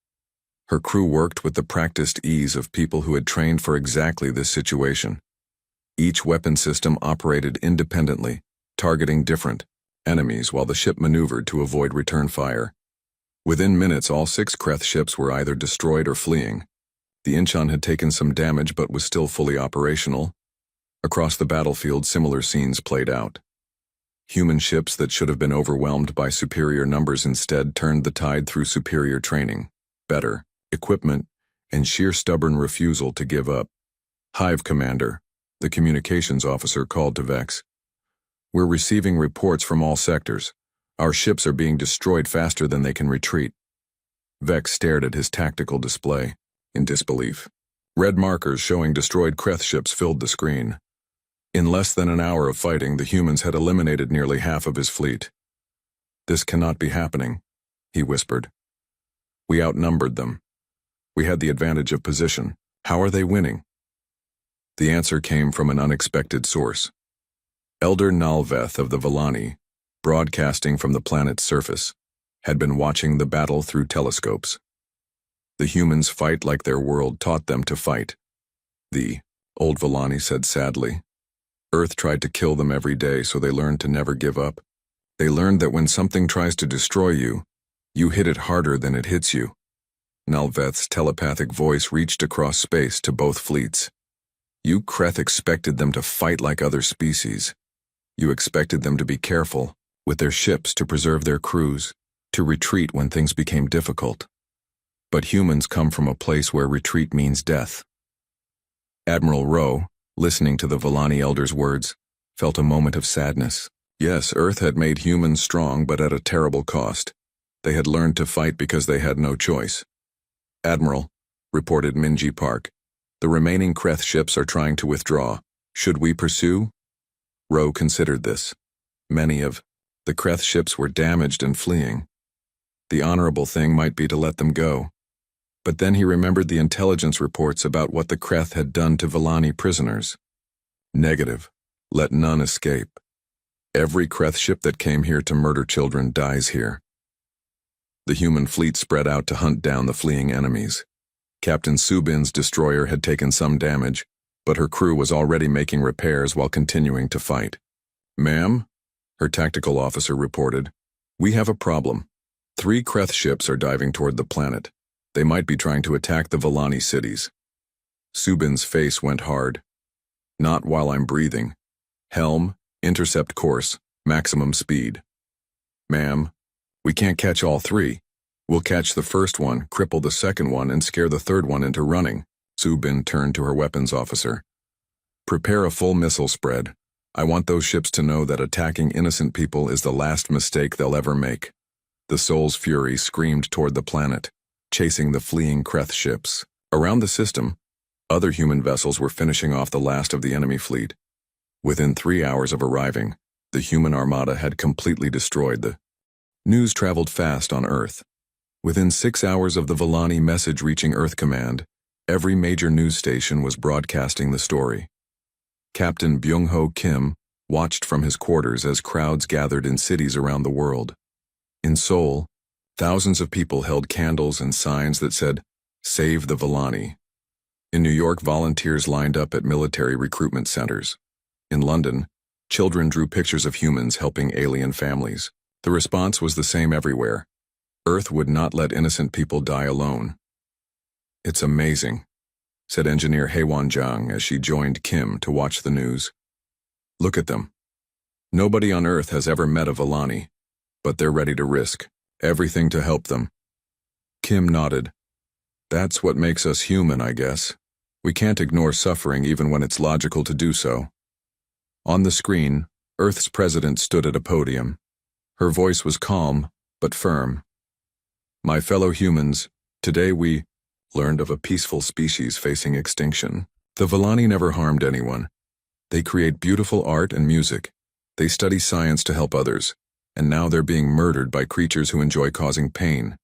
Speaker 1: Her crew worked with the practiced ease of people who had trained for exactly this situation. Each weapon system operated independently, targeting different enemies while the ship maneuvered to avoid return fire. Within minutes, all 6 Kreth ships were either destroyed or fleeing. The Incheon had taken some damage but was still fully operational. Across the battlefield, similar scenes played out. Human ships that should have been overwhelmed by superior numbers instead turned the tide through superior training, better equipment, and sheer stubborn refusal to give up. Hive Commander, the communications officer, called to Vex. We're receiving reports from all sectors. Our ships are being destroyed faster than they can retreat. Vex stared at his tactical display, in disbelief. Red markers showing destroyed Kreth ships filled the screen. In less than an hour of fighting, the humans had eliminated nearly half of his fleet. This cannot be happening, he whispered. We outnumbered them. We had the advantage of position. How are they winning? The answer came from an unexpected source. Elder Nalveth of the Villani, broadcasting from the planet's surface, had been watching the battle through telescopes. The humans fight like their world taught them to fight. The old Villani said sadly. Earth tried to kill them every day, so they learned to never give up. They learned that when something tries to destroy you, you hit it harder than it hits you. Nalveth's telepathic voice reached across space to both fleets. You Kreth expected them to fight like other species. You expected them to be careful with their ships to preserve their crews, to retreat when things became difficult. But humans come from a place where retreat means death. Admiral Rowe, listening to the Villani elder's words, felt a moment of sadness. Yes, Earth had made humans strong, but at a terrible cost. They had learned to fight because they had no choice. Admiral, reported Minji Park, the remaining Kreth ships are trying to withdraw. Should we pursue? Rowe considered this. Many of the Kreth ships were damaged and fleeing. The honorable thing might be to let them go. But then he remembered the intelligence reports about what the Kreth had done to Villani prisoners. Negative. Let none escape. Every Kreth ship that came here to murder children dies here. The human fleet spread out to hunt down the fleeing enemies. Captain Subin's destroyer had taken some damage, but her crew was already making repairs while continuing to fight. Ma'am, her tactical officer reported, we have a problem. 3 Kreth ships are diving toward the planet. They might be trying to attack the Villani cities. Subin's face went hard. Not while I'm breathing. Helm, intercept course, maximum speed. Ma'am, we can't catch all 3. We'll catch the first one, cripple the second one, and scare the third one into running. Subin turned to her weapons officer. Prepare a full missile spread. I want those ships to know that attacking innocent people is the last mistake they'll ever make. The Soul's Fury screamed toward the planet, chasing the fleeing Kreth ships. Around the system, other human vessels were finishing off the last of the enemy fleet. Within 3 hours of arriving, the human armada had completely destroyed the news traveled fast on Earth. Within 6 hours of the Villani message reaching Earth Command, every major news station was broadcasting the story. Captain Byung-ho Kim watched from his quarters as crowds gathered in cities around the world. In Seoul, thousands of people held candles and signs that said, "Save the Villani." In New York, volunteers lined up at military recruitment centers. In London, children drew pictures of humans helping alien families. The response was the same everywhere. Earth would not let innocent people die alone. It's amazing, said engineer Haewon Jang as she joined Kim to watch the news. Look at them. Nobody on Earth has ever met a Villani, but they're ready to risk everything to help them. Kim nodded. That's what makes us human, I guess. We can't ignore suffering even when it's logical to do so. On the screen, Earth's president stood at a podium. Her voice was calm, but firm. My fellow humans, today we learned of a peaceful species facing extinction. The Villani never harmed anyone. They create beautiful art and music. They study science to help others, and now they're being murdered by creatures who enjoy causing pain.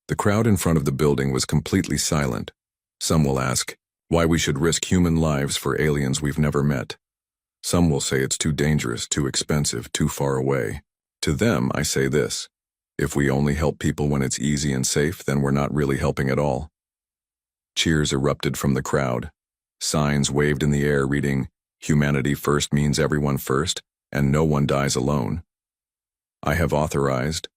Speaker 1: The crowd in front of the building was completely silent. Some will ask why we should risk human lives for aliens we've never met. Some will say it's too dangerous, too expensive, too far away. To them, I say this. If we only help people when it's easy and safe, then we're not really helping at all. Cheers erupted from the crowd. Signs waved in the air reading, "Humanity first means everyone first, and no one dies alone." I have authorized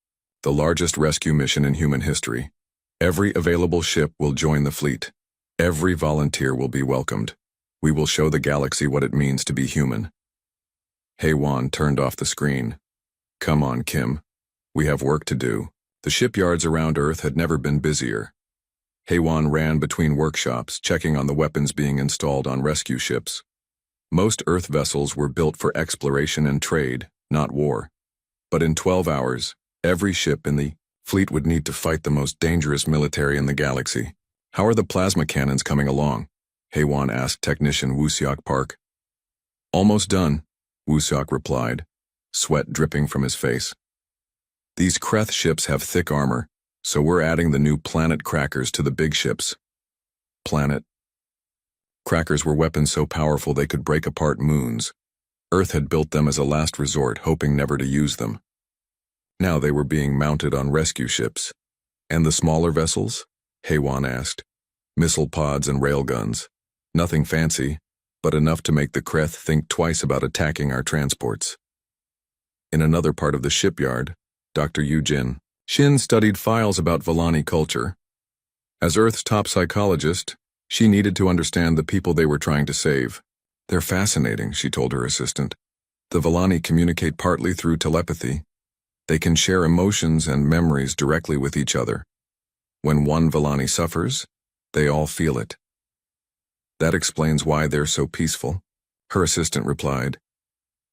Speaker 1: the largest rescue mission in human history. Every available ship will join the fleet. Every volunteer will be welcomed. We will show the galaxy what it means to be human. Haewon turned off the screen. Come on, Kim. We have work to do. The shipyards around Earth had never been busier. Haewon ran between workshops, checking on the weapons being installed on rescue ships. Most Earth vessels were built for exploration and trade, not war. But in 12 hours, every ship in the fleet would need to fight the most dangerous military in the galaxy. How are the plasma cannons coming along? Haewon asked technician Woo-seok Park. Almost done, Woo-seok replied, sweat dripping from his face. These Kreth ships have thick armor, so we're adding the new planet crackers to the big ships. Planet? Crackers were weapons so powerful they could break apart moons. Earth had built them as a last resort, hoping never to use them. Now they were being mounted on rescue ships. And the smaller vessels? Haywan asked. Missile pods and railguns. Nothing fancy, but enough to make the Kreth think twice about attacking our transports. In another part of the shipyard, Dr. Yujin Shin studied files about Vellani culture. As Earth's top psychologist, she needed to understand the people they were trying to save. They're fascinating, she told her assistant. The Vellani communicate partly through telepathy. They can share emotions and memories directly with each other. When one Vellani suffers, they all feel it. That explains why they're so peaceful, her assistant replied.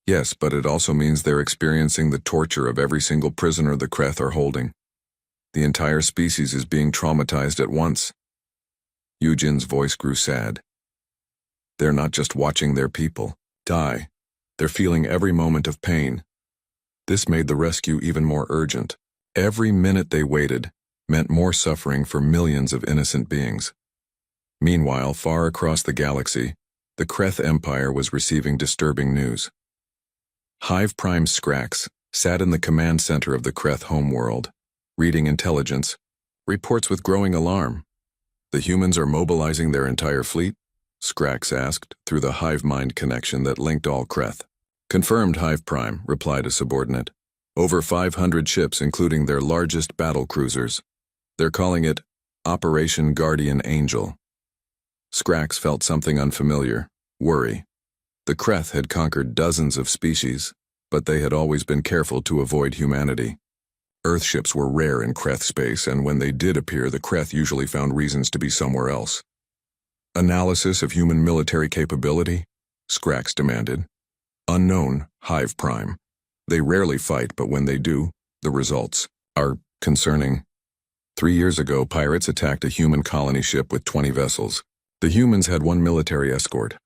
Speaker 1: Yes, but it also means they're experiencing the torture of every single prisoner the Kreth are holding. The entire species is being traumatized at once. Yujin's voice grew sad. They're not just watching their people die. They're feeling every moment of pain. This made the rescue even more urgent. Every minute they waited meant more suffering for millions of innocent beings. Meanwhile, far across the galaxy, the Kreth Empire was receiving disturbing news. Hive Prime Skrax sat in the command center of the Kreth homeworld, reading intelligence, reports with growing alarm. The humans are mobilizing their entire fleet? Skrax asked, through the hive mind connection that linked all Kreth. Confirmed, Hive Prime, replied a subordinate. Over 500 ships, including their largest battle cruisers. They're calling it Operation Guardian Angel. Skrax felt something unfamiliar, worry. The Kreth had conquered dozens of species, but they had always been careful to avoid humanity. Earthships were rare in Kreth space, and when they did appear, the Kreth usually found reasons to be somewhere else. Analysis of human military capability? Skrax demanded. Unknown, Hive Prime. They rarely fight, but when they do, the results are concerning. 3 years ago, pirates attacked a human colony ship with 20 vessels. The humans had one military escort.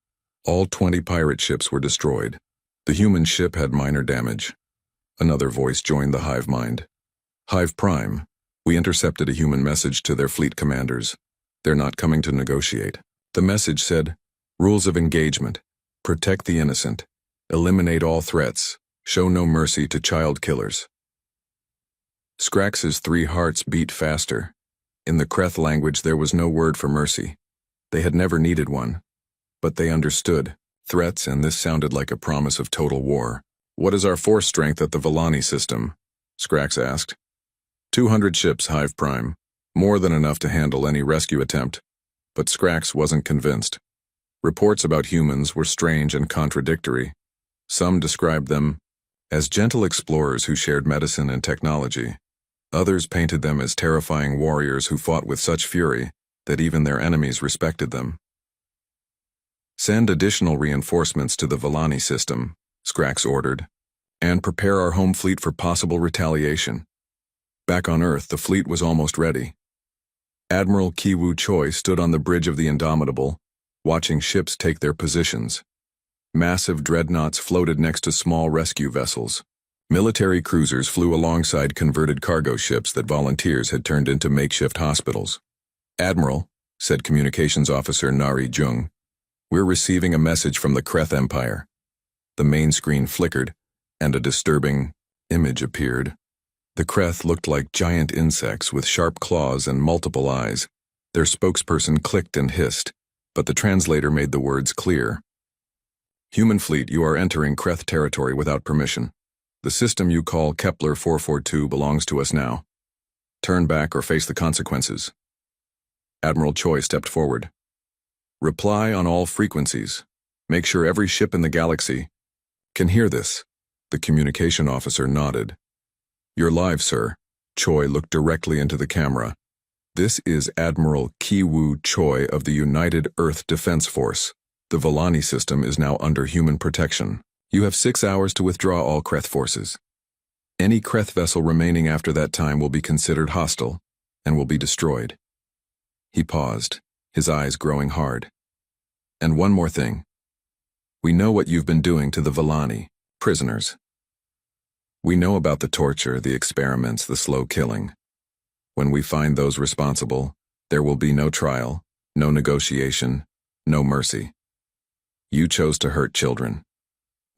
Speaker 1: All 20 pirate ships were destroyed. The human ship had minor damage. Another voice joined the hive mind. Hive Prime, we intercepted a human message to their fleet commanders. They're not coming to negotiate. The message said, rules of engagement, protect the innocent, eliminate all threats, show no mercy to child killers. Skrax's 3 hearts beat faster. In the Kreth language, there was no word for mercy. They had never needed one. But they understood threats, and this sounded like a promise of total war. What is our force strength at the Vellani system? Skrax asked. 200 ships, Hive Prime. More than enough to handle any rescue attempt. But Skrax wasn't convinced. Reports about humans were strange and contradictory. Some described them as gentle explorers who shared medicine and technology. Others painted them as terrifying warriors who fought with such fury that even their enemies respected them. Send additional reinforcements to the Vellani system, Skrax ordered, and prepare our home fleet for possible retaliation. Back on Earth, the fleet was almost ready. Admiral Kiwu Choi stood on the bridge of the Indomitable, watching ships take their positions. Massive dreadnoughts floated next to small rescue vessels. Military cruisers flew alongside converted cargo ships that volunteers had turned into makeshift hospitals. Admiral, said Communications Officer Nari Jung, we're receiving a message from the Kreth Empire. The main screen flickered, and a disturbing image appeared. The Kreth looked like giant insects with sharp claws and multiple eyes. Their spokesperson clicked and hissed, but the translator made the words clear. Human fleet, you are entering Kreth territory without permission. The system you call Kepler 442 belongs to us now. Turn back or face the consequences. Admiral Choi stepped forward. Reply on all frequencies. Make sure every ship in the galaxy can hear this. The communication officer nodded. You're live, sir. Choi looked directly into the camera. This is Admiral Kiwu Choi of the United Earth Defense Force. The Vellani system is now under human protection. You have 6 hours to withdraw all Kreth forces. Any Kreth vessel remaining after that time will be considered hostile and will be destroyed. He paused, his eyes growing hard. And one more thing. We know what you've been doing to the Vellani prisoners. We know about the torture, the experiments, the slow killing. When we find those responsible, there will be no trial, no negotiation, no mercy. You chose to hurt children.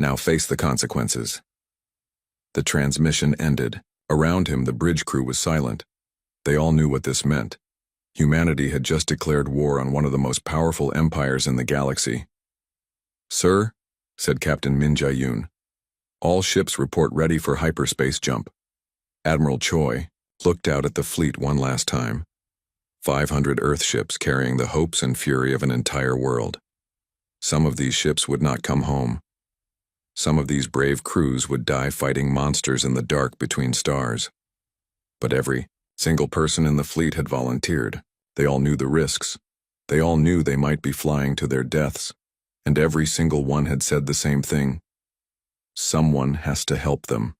Speaker 1: Now face the consequences. The transmission ended. Around him, the bridge crew was silent. They all knew what this meant. Humanity had just declared war on one of the most powerful empires in the galaxy. "Sir," said Captain Min Jae-yoon, "all ships report ready for hyperspace jump." Admiral Choi looked out at the fleet one last time. 500 Earth ships carrying the hopes and fury of an entire world. Some of these ships would not come home. Some of these brave crews would die fighting monsters in the dark between stars. But every single person in the fleet had volunteered. They all knew the risks. They all knew they might be flying to their deaths. And every single one had said the same thing. Someone has to help them.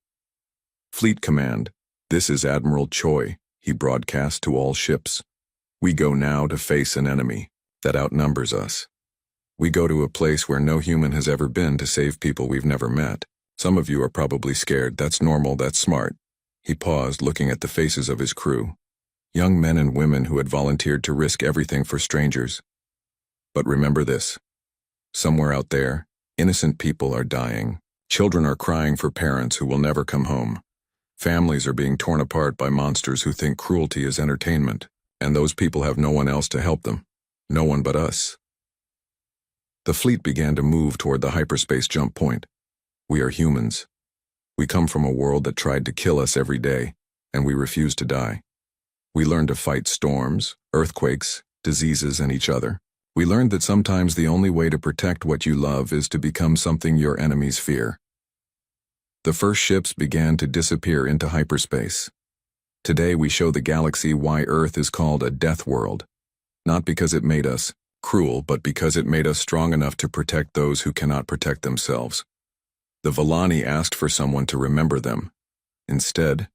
Speaker 1: "Fleet Command, this is Admiral Choi," he broadcast to all ships. "We go now to face an enemy that outnumbers us. We go to a place where no human has ever been to save people we've never met. Some of you are probably scared. That's normal, that's smart." He paused, looking at the faces of his crew. Young men and women who had volunteered to risk everything for strangers. But remember this. Somewhere out there, innocent people are dying. Children are crying for parents who will never come home. Families are being torn apart by monsters who think cruelty is entertainment, and those people have no one else to help them. No one but us. The fleet began to move toward the hyperspace jump point. We are humans. We come from a world that tried to kill us every day, and we refuse to die. We learned to fight storms, earthquakes, diseases, and each other. We learned that sometimes the only way to protect what you love is to become something your enemies fear. The first ships began to disappear into hyperspace. Today we show the galaxy why Earth is called a death world. Not because it made us cruel, but because it made us strong enough to protect those who cannot protect themselves. The Vallani asked for someone to remember them. Instead,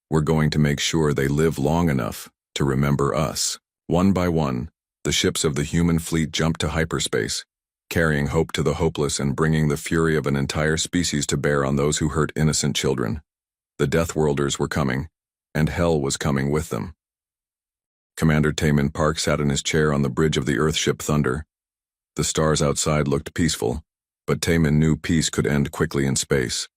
Speaker 1: we're going to make sure they live long enough to remember us. One by one, the ships of the human fleet jumped to hyperspace, carrying hope to the hopeless and bringing the fury of an entire species to bear on those who hurt innocent children. The Deathworlders were coming, and hell was coming with them. Commander Taemin Park sat in his chair on the bridge of the Earthship Thunder. The stars outside looked peaceful, but Taemin knew peace could end quickly in space.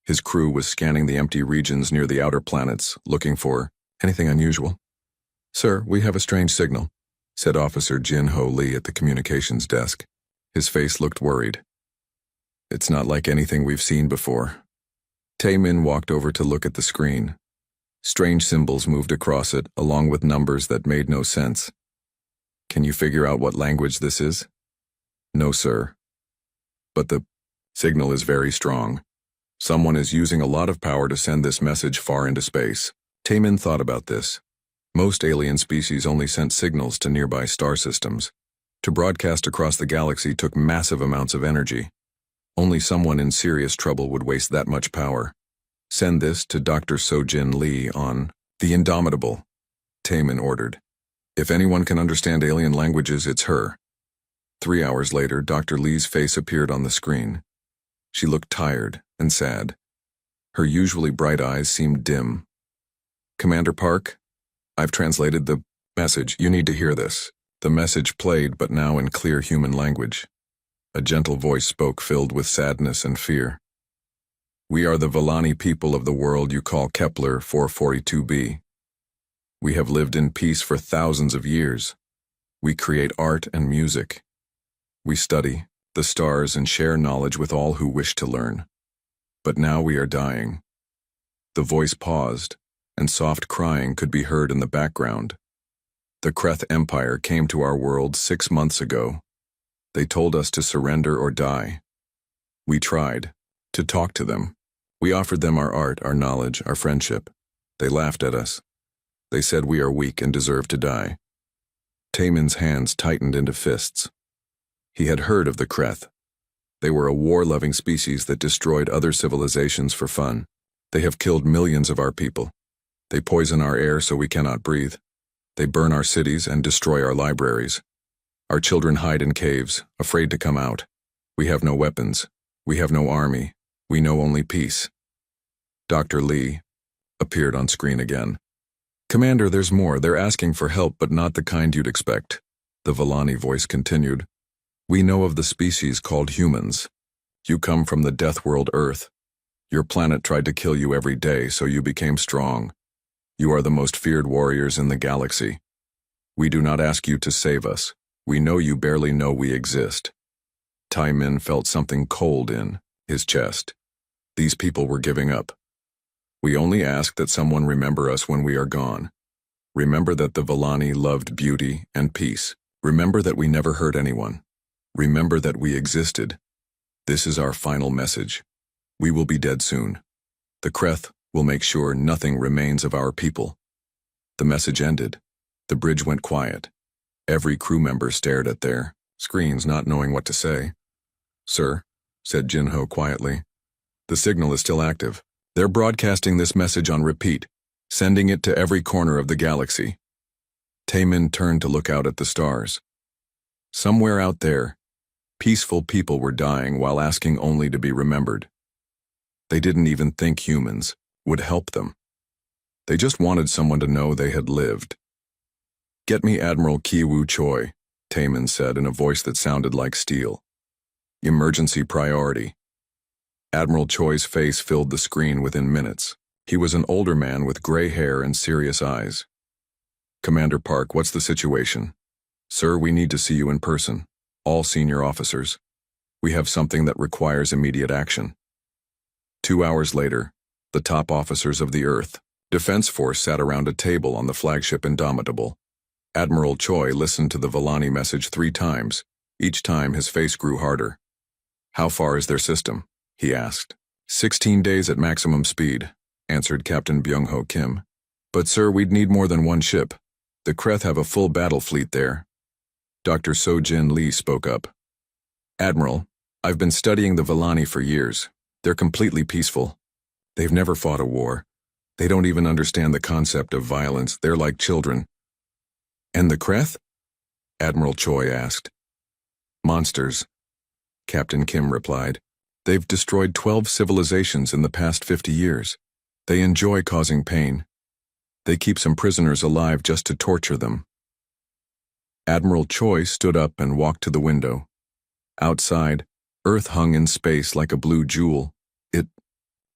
Speaker 1: His crew was scanning the empty regions near the outer planets, looking for anything unusual. "Sir, we have a strange signal," said Officer Jin Ho Lee at the communications desk. His face looked worried. "It's not like anything we've seen before." Taemin walked over to look at the screen. Strange symbols moved across it, along with numbers that made no sense. "Can you figure out what language this is?" "No, sir. But the signal is very strong. Someone is using a lot of power to send this message far into space." Taemin thought about this. Most alien species only sent signals to nearby star systems. To broadcast across the galaxy took massive amounts of energy. Only someone in serious trouble would waste that much power. "Send this to Dr. Sojin Lee on the Indomitable," Taemin ordered. "If anyone can understand alien languages, it's her." 3 hours later, Dr. Lee's face appeared on the screen. She looked tired and sad. Her usually bright eyes seemed dim. "Commander Park, I've translated the message. You need to hear this." The message played, but now in clear human language. A gentle voice spoke, filled with sadness and fear. "We are the Vallani people of the world you call Kepler 442b. We have lived in peace for thousands of years. We create art and music. We study the stars and share knowledge with all who wish to learn. But now we are dying." The voice paused, and soft crying could be heard in the background. "The Kreth Empire came to our world 6 months ago. They told us to surrender or die. We tried to talk to them. We offered them our art, our knowledge, our friendship. They laughed at us. They said we are weak and deserve to die." Taemin's hands tightened into fists. He had heard of the Kreth. They were a war-loving species that destroyed other civilizations for fun. They have killed millions of our people. They poison our air so we cannot breathe. They burn our cities and destroy our libraries. Our children hide in caves, afraid to come out. We have no weapons. We have no army. We know only peace. Dr. Lee appeared on screen again. "Commander, there's more. They're asking for help, but not the kind you'd expect." The Vallani voice continued. "We know of the species called humans. You come from the death world Earth. Your planet tried to kill you every day, so you became strong. You are the most feared warriors in the galaxy. We do not ask you to save us. We know you barely know we exist. Tai Min felt something cold in his chest. These people were giving up. We only ask that someone remember us when we are gone. Remember that the Villani loved beauty and peace. Remember that we never hurt anyone. Remember that we existed. This is our final message. We will be dead soon. The Kreth will make sure nothing remains of our people. The message ended. The bridge went quiet. Every crew member stared at their screens, not knowing what to say. "Sir," said Jinho quietly, "the signal is still active. They're broadcasting this message on repeat, sending it to every corner of the galaxy." Tai Min turned to look out at the stars. Somewhere out there, peaceful people were dying while asking only to be remembered. They didn't even think humans would help them. They just wanted someone to know they had lived. "Get me Admiral Kiwoo Choi," Tai Min said in a voice that sounded like steel. "Emergency priority." Admiral Choi's face filled the screen within minutes. He was an older man with gray hair and serious eyes. "Commander Park, what's the situation?" "Sir, we need to see you in person. All senior officers. We have something that requires immediate action." 2 hours later, the top officers of the Earth Defense Force sat around a table on the flagship Indomitable. Admiral Choi listened to the Villani message 3 times. Each time his face grew harder. "How far is their system?" he asked. 16 days at maximum speed," answered Captain Byung-ho Kim. "But sir, we'd need more than one ship. The Kreth have a full battle fleet there." Dr. So-Jin Lee spoke up. "Admiral, I've been studying the Villani for years. They're completely peaceful. They've never fought a war. They don't even understand the concept of violence. They're like children." "And the Kreth?" Admiral Choi asked. "Monsters," Captain Kim replied. "They've destroyed 12 civilizations in the past 50 years. They enjoy causing pain. They keep some prisoners alive just to torture them." Admiral Choi stood up and walked to the window. Outside, Earth hung in space like a blue jewel. It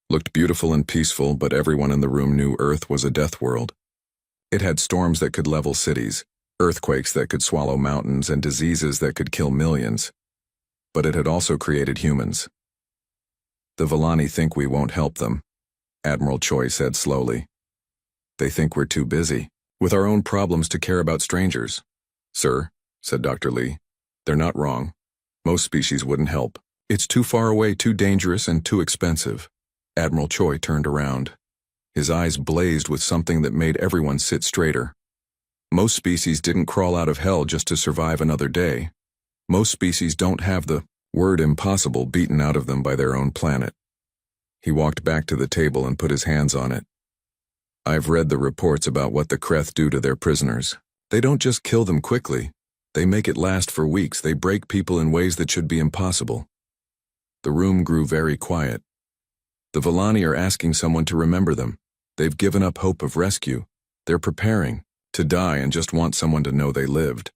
Speaker 1: looked beautiful and peaceful, but everyone in the room knew Earth was a death world. It had storms that could level cities, earthquakes that could swallow mountains, and diseases that could kill millions. But it had also created humans. "The Villani think we won't help them," Admiral Choi said slowly. "They think we're too busy with our own problems to care about strangers." "Sir," said Dr. Lee, "they're not wrong. Most species wouldn't help. It's too far away, too dangerous, and too expensive." Admiral Choi turned around. His eyes blazed with something that made everyone sit straighter. Most species didn't crawl out of hell just to survive another day. Most species don't have the word impossible beaten out of them by their own planet. He walked back to the table and put his hands on it. "I've read the reports about what the Kreth do to their prisoners. They don't just kill them quickly. They make it last for weeks. They break people in ways that should be impossible." The room grew very quiet. The Villani are asking someone to remember them. They've given up hope of rescue. They're preparing to die and just want someone to know they lived.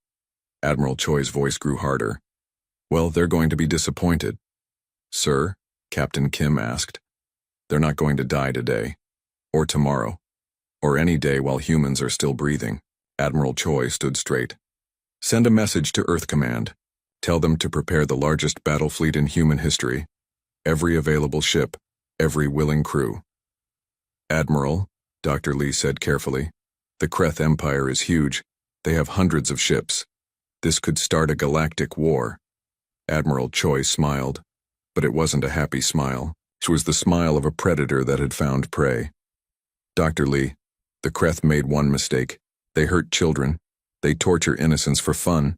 Speaker 1: Admiral Choi's voice grew harder. "Well, they're going to be disappointed." "Sir?" Captain Kim asked. "They're not going to die today, or tomorrow, or any day while humans are still breathing." Admiral Choi stood straight. "Send a message to Earth Command. Tell them to prepare the largest battle fleet in human history. Every available ship, every willing crew." "Admiral," Dr. Lee said carefully, "the Kreth Empire is huge. They have hundreds of ships. This could start a galactic war." Admiral Choi smiled, but it wasn't a happy smile. It was the smile of a predator that had found prey. "Dr. Lee, the Kreth made one mistake. They hurt children. They torture innocents for fun.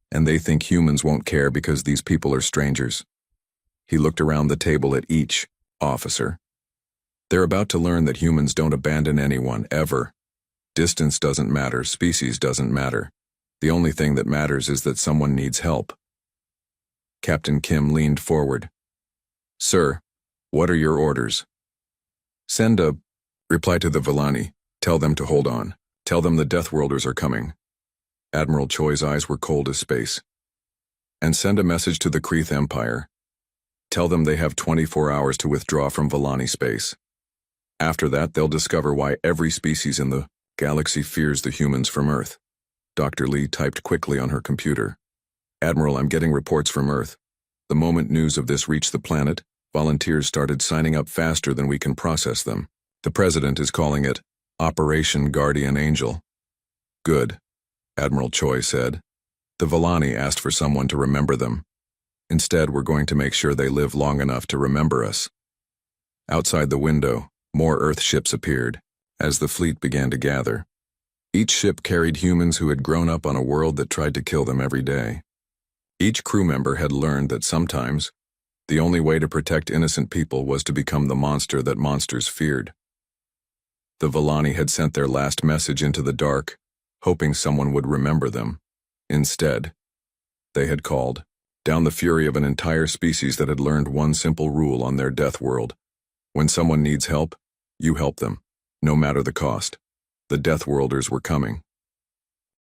Speaker 1: And they think humans won't care because these people are strangers." He looked around the table at each officer. "They're about to learn that humans don't abandon anyone, ever. Distance doesn't matter, species doesn't matter. The only thing that matters is that someone needs help." Captain Kim leaned forward. "Sir, what are your orders?" "Send a reply to the Villani. Tell them to hold on. Tell them the Deathworlders are coming." Admiral Choi's eyes were cold as space. "And send a message to the Kreth Empire. Tell them they have 24 hours to withdraw from Volani space. After that, they'll discover why every species in the galaxy fears the humans from Earth. Dr. Lee typed quickly on her computer. Admiral, I'm getting reports from Earth. The moment news of this reached the planet, volunteers started signing up faster than we can process them. The President is calling it Operation Guardian Angel. Good, Admiral Choi said. The Volani asked for someone to remember them. Instead, we're going to make sure they live long enough to remember us. Outside the window, more Earth ships appeared, as the fleet began to gather. Each ship carried humans who had grown up on a world that tried to kill them every day. Each crew member had learned that sometimes, the only way to protect innocent people was to become the monster that monsters feared. The Volani had sent their last message into the dark, hoping someone would remember them. Instead, they had called down the fury of an entire species that had learned one simple rule on their death world. When someone needs help, you help them, no matter the cost. The Deathworlders were coming.